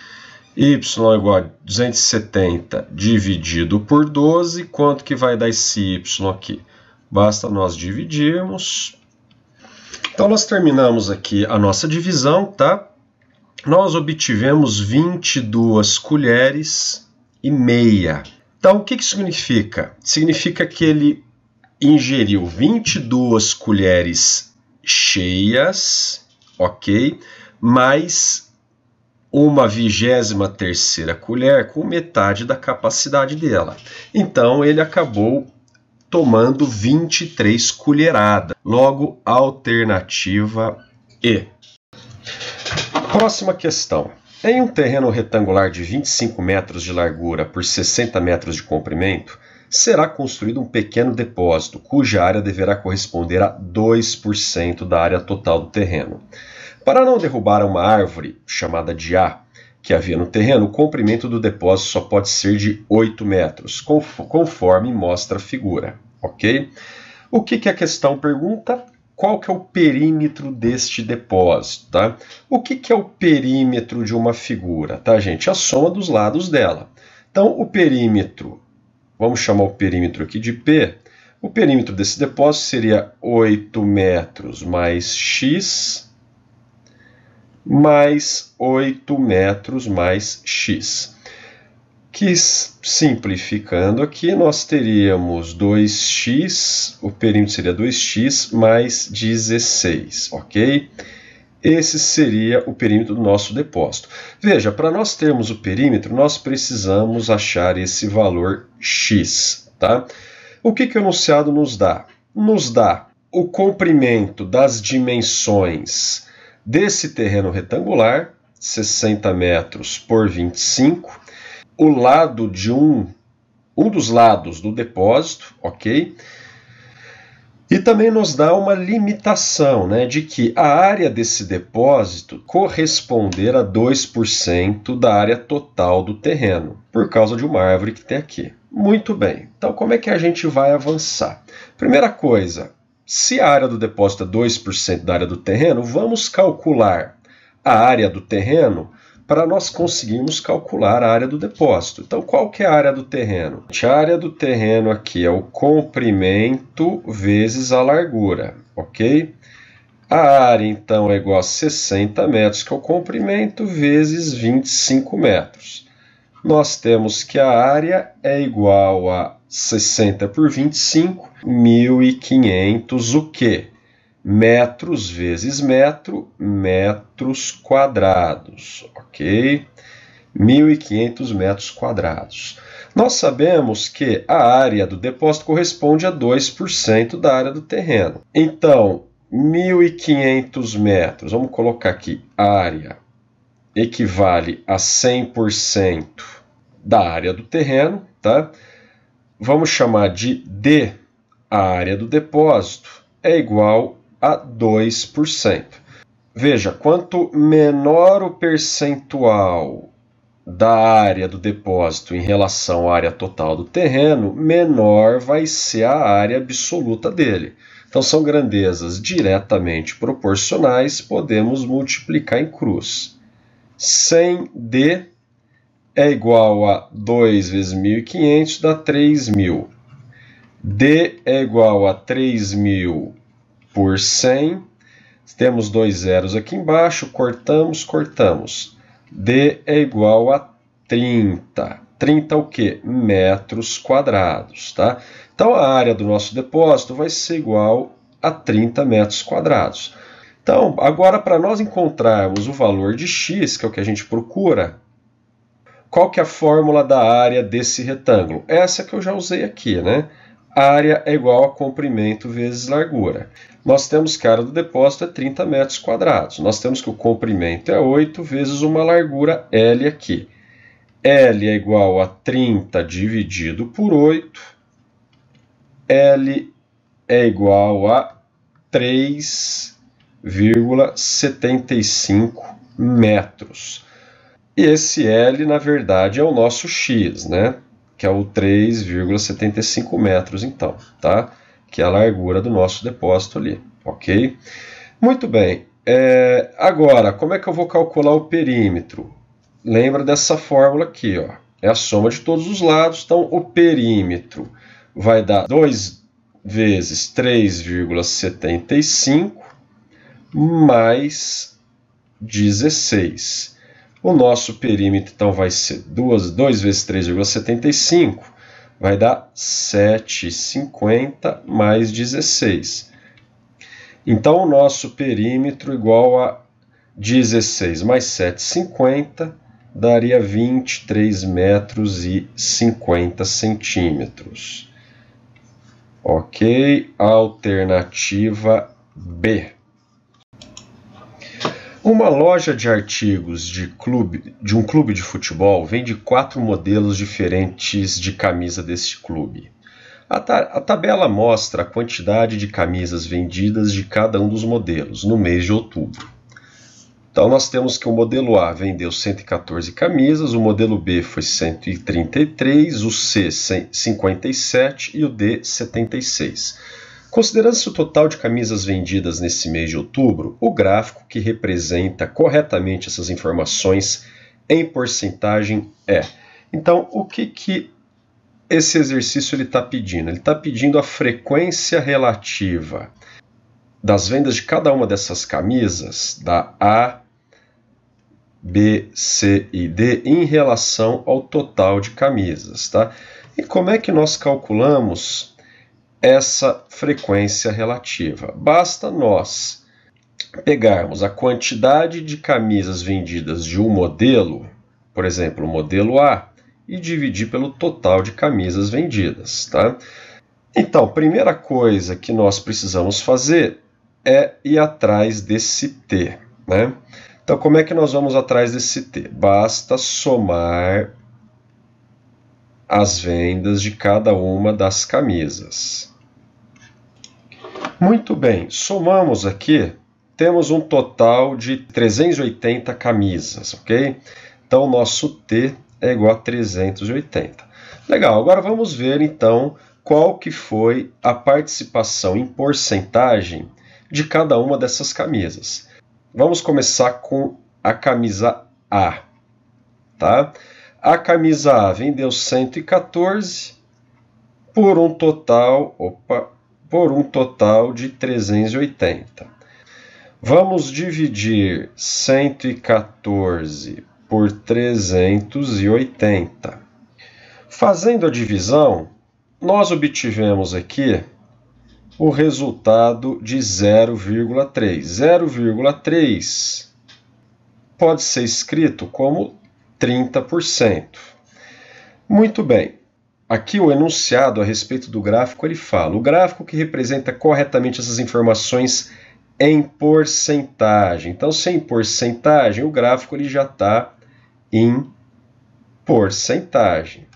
Y é igual a 270 dividido por 12. Quanto que vai dar esse y aqui? Basta nós dividirmos. Então, nós terminamos aqui a nossa divisão, tá? Nós obtivemos 22 colheres e meia. Então, o que isso significa? Significa que ele ingeriu 22 colheres cheias, ok? Mais uma 23ª colher com metade da capacidade dela. Então, ele acabou tomando 23 colheradas. Logo, alternativa E. Próxima questão. Em um terreno retangular de 25 metros de largura por 60 metros de comprimento, será construído um pequeno depósito, cuja área deverá corresponder a 2% da área total do terreno. Para não derrubar uma árvore, chamada de A, que havia no terreno, o comprimento do depósito só pode ser de 8 metros, conforme mostra a figura. Ok? O que a questão pergunta? Qual que é o perímetro deste depósito, tá? O que é o perímetro de uma figura, tá, gente? A soma dos lados dela. Então, o perímetro, vamos chamar o perímetro aqui de P. O perímetro desse depósito seria 8 metros mais x, mais 8 metros mais x. Que, simplificando aqui, nós teríamos 2x, o perímetro seria 2x mais 16, ok? Esse seria o perímetro do nosso depósito. Veja, para nós termos o perímetro, nós precisamos achar esse valor x, tá? O que o enunciado nos dá? Nos dá o comprimento das dimensões desse terreno retangular, 60 metros por 25, o lado de um dos lados do depósito, ok? E também nos dá uma limitação, né, de que a área desse depósito corresponder a 2% da área total do terreno, por causa de uma árvore que tem aqui. Muito bem, então como é que a gente vai avançar? Primeira coisa, se a área do depósito é 2% da área do terreno, vamos calcular a área do terreno para nós conseguirmos calcular a área do depósito. Então, qual que é a área do terreno? A área do terreno aqui é o comprimento vezes a largura, ok? A área, então, é igual a 60 metros, que é o comprimento, vezes 25 metros. Nós temos que a área é igual a 60 por 25, 1.500 o quê? Metros vezes metro, metros quadrados, ok? 1.500 metros quadrados. Nós sabemos que a área do depósito corresponde a 2% da área do terreno. Então, 1.500 metros, vamos colocar aqui, área equivale a 100% da área do terreno, tá? Vamos chamar de D, a área do depósito, é igual a 2%. Veja, quanto menor o percentual da área do depósito em relação à área total do terreno, menor vai ser a área absoluta dele. Então, são grandezas diretamente proporcionais, podemos multiplicar em cruz. 100D é igual a 2 vezes 1.500, dá 3.000. D é igual a 3.000 por 100. Temos dois zeros aqui embaixo, cortamos, cortamos. D é igual a 30. 30 o quê? Metros quadrados, tá? Então, a área do nosso depósito vai ser igual a 30 metros quadrados. Então, agora, para nós encontrarmos o valor de x, que é o que a gente procura, qual que é a fórmula da área desse retângulo? Essa que eu já usei aqui, né? Área é igual a comprimento vezes largura. Nós temos que a área do depósito é 30 metros quadrados. Nós temos que o comprimento é 8 vezes uma largura L aqui. L é igual a 30 dividido por 8. L é igual a 3,75 metros. E esse L, na verdade, é o nosso X, né? Que é o 3,75 metros, então, tá? Que é a largura do nosso depósito ali, ok? Muito bem. Agora, como é que eu vou calcular o perímetro? Lembra dessa fórmula aqui, ó. É a soma de todos os lados, então o perímetro vai dar 2 vezes 3,75 mais 16. O nosso perímetro, então, vai ser 2 vezes 3,75, vai dar 7,50 mais 16. Então, o nosso perímetro igual a 16 mais 7,50 daria 23 metros e 50 centímetros. Ok? Alternativa B. Uma loja de artigos de um clube de futebol vende 4 modelos diferentes de camisa deste clube. A tabela mostra a quantidade de camisas vendidas de cada um dos modelos no mês de outubro. Então, nós temos que o modelo A vendeu 114 camisas, o modelo B foi 133, o C 57 e o D 76. Considerando-se o total de camisas vendidas nesse mês de outubro, o gráfico que representa corretamente essas informações em porcentagem é. Então, o que esse exercício está pedindo? Ele está pedindo a frequência relativa das vendas de cada uma dessas camisas, da A, B, C e D, em relação ao total de camisas, tá? E como é que nós calculamos essa frequência relativa? Basta nós pegarmos a quantidade de camisas vendidas de um modelo, por exemplo, o modelo A, e dividir pelo total de camisas vendidas, tá? Então, a primeira coisa que nós precisamos fazer é ir atrás desse T, né? Então, como é que nós vamos atrás desse T? Basta somar as vendas de cada uma das camisas. Muito bem, somamos aqui, temos um total de 380 camisas, ok? Então, o nosso T é igual a 380. Legal, agora vamos ver, então, qual que foi a participação em porcentagem de cada uma dessas camisas. Vamos começar com a camisa A. tá? A camisa A vendeu 114 por um total de 380. Vamos dividir 114 por 380. Fazendo a divisão, nós obtivemos aqui o resultado de 0,3. 0,3 pode ser escrito como 30%. Muito bem. Aqui o enunciado a respeito do gráfico, ele fala: o gráfico que representa corretamente essas informações em porcentagem. Então, se é em porcentagem, o gráfico ele já está em porcentagem.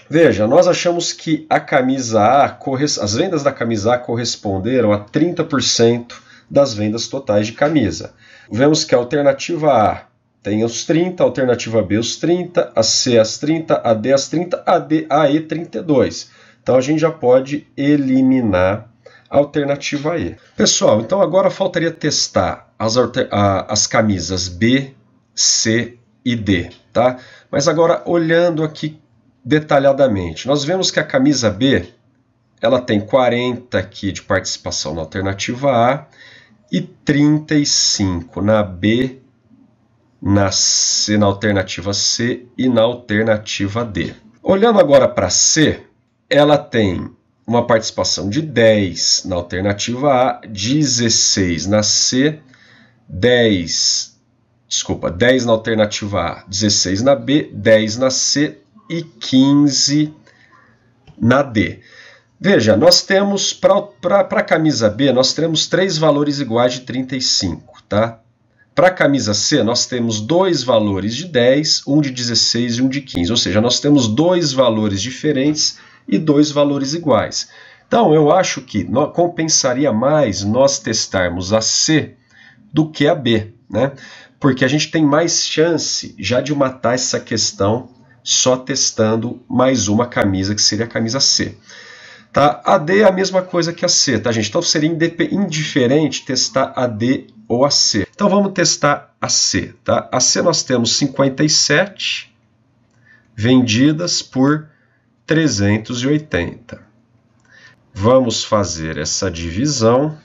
Veja, nós achamos que a camisa A, as vendas da camisa A corresponderam a 30% das vendas totais de camisa. Vemos que a alternativa A tem os 30, a alternativa B os 30, a C as 30, a D as 30, a E 32. Então a gente já pode eliminar a alternativa E. Pessoal, então agora faltaria testar as camisas B, C e D, tá? Mas agora olhando aqui detalhadamente, nós vemos que a camisa B ela tem 40 aqui de participação na alternativa A e 35 na B, na C, na alternativa C e na alternativa D. Olhando agora para C, ela tem uma participação de 10 na alternativa A, 16 na C, 10 na alternativa A, 16 na B, 10 na C e 15 na D. Veja, nós temos, para a camisa B, nós temos 3 valores iguais de 35, tá? Para a camisa C, nós temos 2 valores de 10, um de 16 e um de 15, ou seja, nós temos 2 valores diferentes e 2 valores iguais. Então, eu acho que compensaria mais nós testarmos a C do que a B, né? Porque a gente tem mais chance já de matar essa questão só testando mais uma camisa, que seria a camisa C. Tá? A D é a mesma coisa que a C, tá, gente? Então seria indiferente testar a D ou a C. Então vamos testar a C, tá? A C nós temos 57 vendidas por 380. Vamos fazer essa divisão.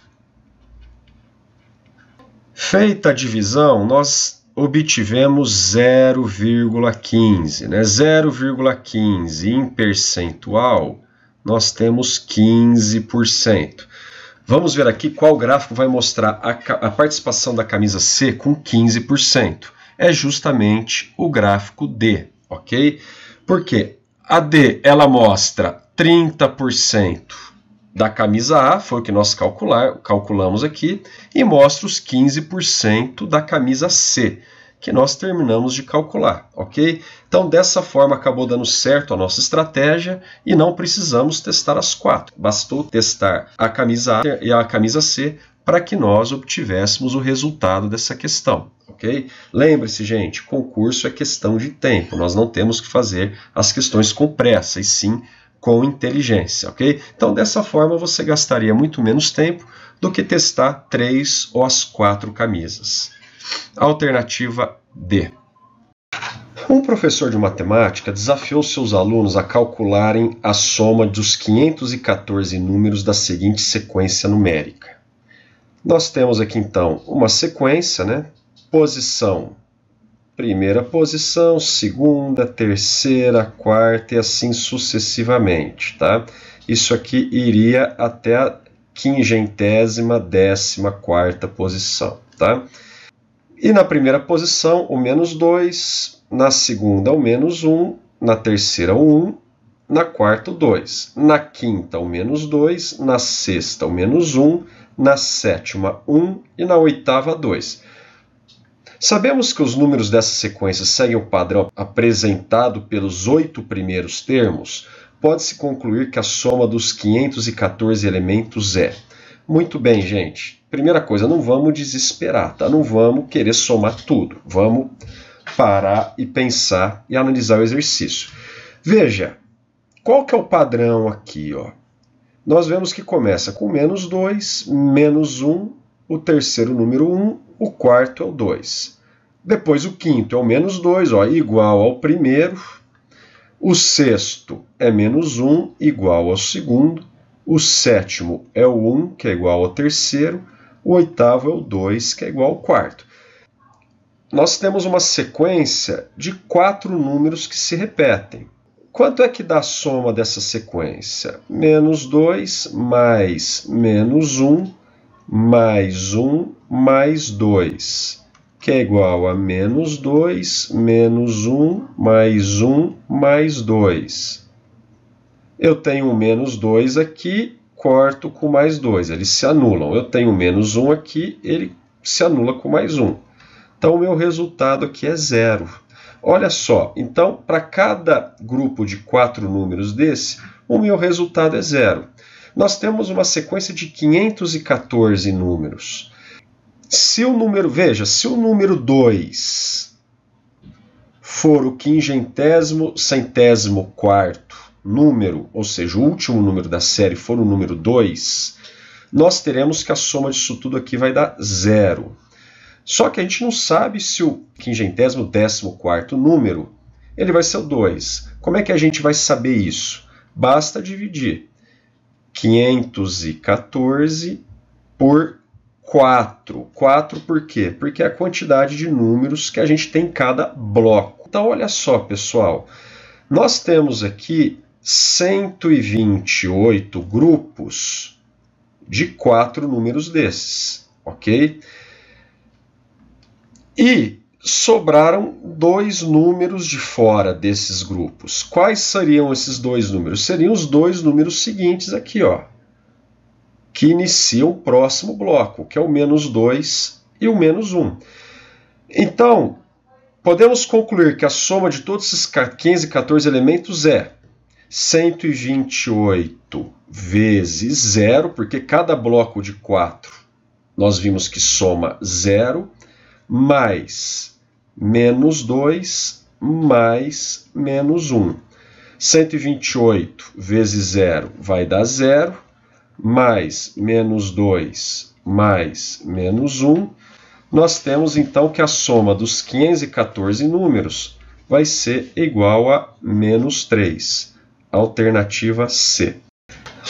Feita a divisão, nós obtivemos 0,15, né? 0,15 em percentual, nós temos 15%. Vamos ver aqui qual gráfico vai mostrar a participação da camisa C com 15%. É justamente o gráfico D, ok? Porque a D ela mostra 30% da camisa A, foi o que nós calculamos aqui, e mostra os 15% da camisa C, que nós terminamos de calcular, ok? Então, dessa forma, acabou dando certo a nossa estratégia e não precisamos testar as 4. Bastou testar a camisa A e a camisa C para que nós obtivéssemos o resultado dessa questão, ok? Lembre-se, gente, concurso é questão de tempo. Nós não temos que fazer as questões com pressa, e sim com inteligência, ok? Então, dessa forma, você gastaria muito menos tempo do que testar 3 ou as 4 camisas. Alternativa D. Um professor de matemática desafiou seus alunos a calcularem a soma dos 514 números da seguinte sequência numérica. Nós temos aqui, então, uma sequência, né? Posição. Primeira posição, segunda, terceira, quarta e assim sucessivamente, tá? Isso aqui iria até a 514ª posição, tá? E na primeira posição, o menos 2, na segunda, o menos 1, na terceira, o 1, na quarta, o 2, na quinta, o menos 2, na sexta, o menos 1, na sétima, 1 e na oitava, 2. Sabemos que os números dessa sequência seguem o padrão apresentado pelos 8 primeiros termos. Pode-se concluir que a soma dos 514 elementos é... Muito bem, gente. Primeira coisa, não vamos desesperar, tá? Não vamos querer somar tudo. Vamos parar e pensar e analisar o exercício. Veja, qual que é o padrão aqui, ó? Nós vemos que começa com menos 2, menos 1, o terceiro número 1, o quarto é o 2. Depois o quinto é o menos 2, ó, igual ao primeiro. O sexto é menos 1, igual ao segundo. O sétimo é o 1, que é igual ao terceiro. O oitavo é o 2, que é igual ao quarto. Nós temos uma sequência de 4 números que se repetem. Quanto é que dá a soma dessa sequência? Menos 2 mais menos 1 mais 1 mais 2, que é igual a menos 2 menos 1 mais 1 mais 2. Eu tenho um menos 2 aqui, corto com mais 2, eles se anulam. Eu tenho menos 1 aqui, ele se anula com mais 1. Então, o meu resultado aqui é 0. Olha só, então, para cada grupo de 4 números desse, o meu resultado é 0. Nós temos uma sequência de 514 números. Se o número, veja, se o número 2 for o 500º, 104º número, ou seja, o último número da série for o número 2, nós teremos que a soma disso tudo aqui vai dar 0. Só que a gente não sabe se o 500º, 14º número ele vai ser o 2. Como é que a gente vai saber isso? Basta dividir 514 por 4. 4 por quê? Porque é a quantidade de números que a gente tem em cada bloco. Então, olha só, pessoal. Nós temos aqui 128 grupos de 4 números desses, ok? E sobraram 2 números de fora desses grupos. Quais seriam esses 2 números? Seriam os 2 números seguintes aqui, ó, que iniciam o próximo bloco, que é o menos 2 e o menos 1. Então, podemos concluir que a soma de todos esses 514 elementos é 128 vezes 0, porque cada bloco de 4 nós vimos que soma 0, mais menos 2 mais menos 1. 128 vezes 0 vai dar 0, mais menos 2 mais menos 1. Nós temos então que a soma dos 514 números vai ser igual a menos 3. Alternativa C.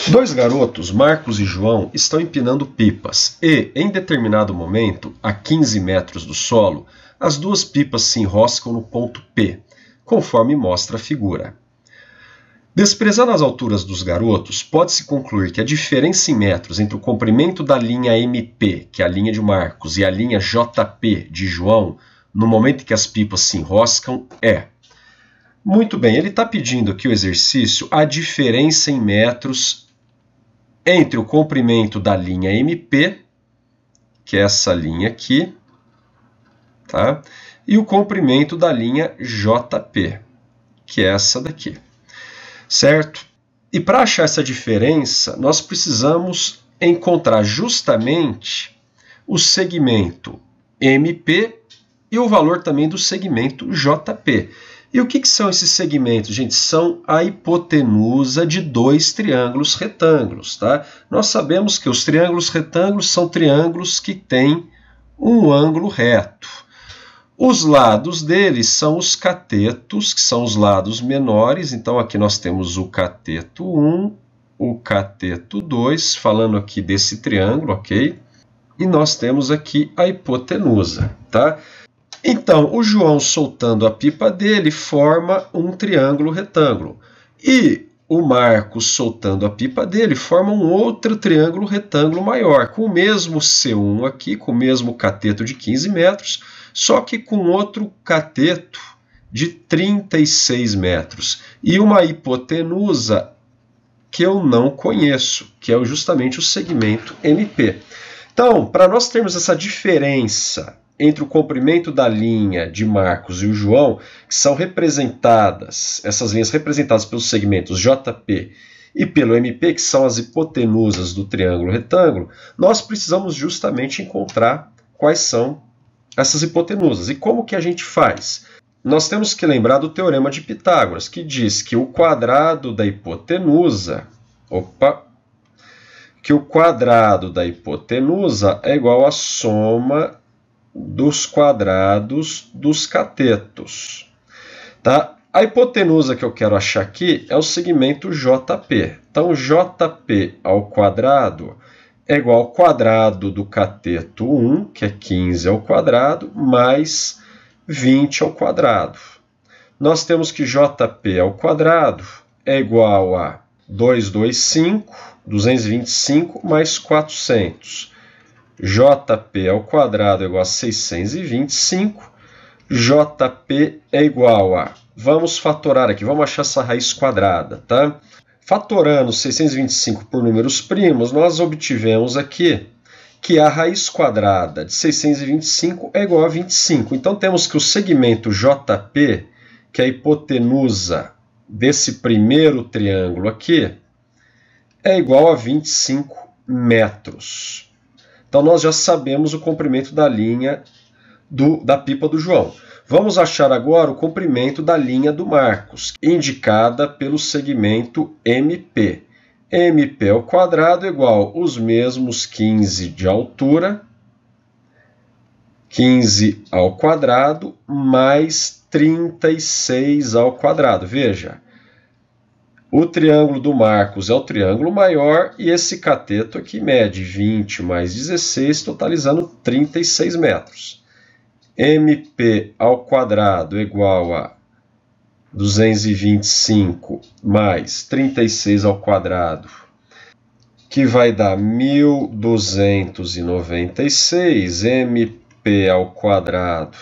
2 garotos, Marcos e João, estão empinando pipas e, em determinado momento, a 15 metros do solo, as 2 pipas se enroscam no ponto P, conforme mostra a figura. Desprezando as alturas dos garotos, pode-se concluir que a diferença em metros entre o comprimento da linha MP, que é a linha de Marcos, e a linha JP de João, no momento em que as pipas se enroscam, é... Muito bem, ele está pedindo aqui o exercício, a diferença em metros entre o comprimento da linha MP, que é essa linha aqui, tá? E o comprimento da linha JP, que é essa daqui, certo? E para achar essa diferença, nós precisamos encontrar justamente o segmento MP e o valor também do segmento JP. E o que são esses segmentos, gente? São a hipotenusa de 2 triângulos retângulos, tá? Nós sabemos que os triângulos retângulos são triângulos que têm um ângulo reto. Os lados deles são os catetos, que são os lados menores. Então, aqui nós temos o cateto 1, o cateto 2, falando aqui desse triângulo, ok? E nós temos aqui a hipotenusa, tá? Então, o João soltando a pipa dele forma um triângulo retângulo. E o Marcos soltando a pipa dele forma um outro triângulo retângulo maior, com o mesmo C1 aqui, com o mesmo cateto de 15 metros, só que com outro cateto de 36 metros. E uma hipotenusa que eu não conheço, que é justamente o segmento MP. Então, para nós termos essa diferença entre o comprimento da linha de Marcos e o João, que são representadas, essas linhas representadas pelos segmentos JP e pelo MP, que são as hipotenusas do triângulo retângulo, nós precisamos justamente encontrar quais são essas hipotenusas. E como que a gente faz? Nós temos que lembrar do teorema de Pitágoras, que diz que o quadrado da hipotenusa, que o quadrado da hipotenusa é igual à soma dos quadrados dos catetos. Tá? A hipotenusa que eu quero achar aqui é o segmento JP. Então, JP ao quadrado é igual ao quadrado do cateto 1, que é 15 ao quadrado, mais 20 ao quadrado. Nós temos que JP ao quadrado é igual a 225 mais 400. JP ao quadrado é igual a 625. JP é igual a... Vamos fatorar aqui, vamos achar essa raiz quadrada, tá? Fatorando 625 por números primos, nós obtivemos aqui que a raiz quadrada de 625 é igual a 25. Então, temos que o segmento JP, que é a hipotenusa desse primeiro triângulo aqui, é igual a 25 metros. Então, nós já sabemos o comprimento da linha da pipa do João. Vamos achar agora o comprimento da linha do Marcos, indicada pelo segmento MP. MP ao quadrado é igual os mesmos 15 de altura, 15 ao quadrado, mais 36 ao quadrado. Veja, o triângulo do Marcos é o triângulo maior e esse cateto aqui mede 20 mais 16, totalizando 36 metros. MP ao quadrado é igual a 225 mais 36 ao quadrado, que vai dar 1.296. MP ao quadrado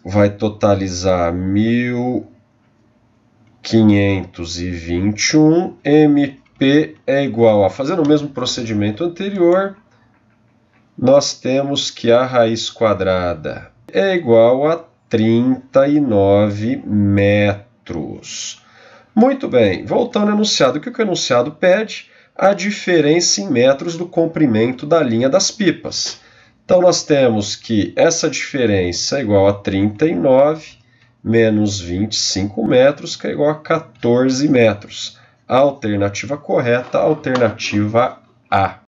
vai totalizar 1.521. MP é igual a, fazendo o mesmo procedimento anterior, nós temos que a raiz quadrada é igual a 39 metros. Muito bem, voltando ao enunciado, o que o enunciado pede? A diferença em metros do comprimento da linha das pipas. Então, nós temos que essa diferença é igual a 39 menos 25 metros, que é igual a 14 metros. A alternativa correta, a alternativa A.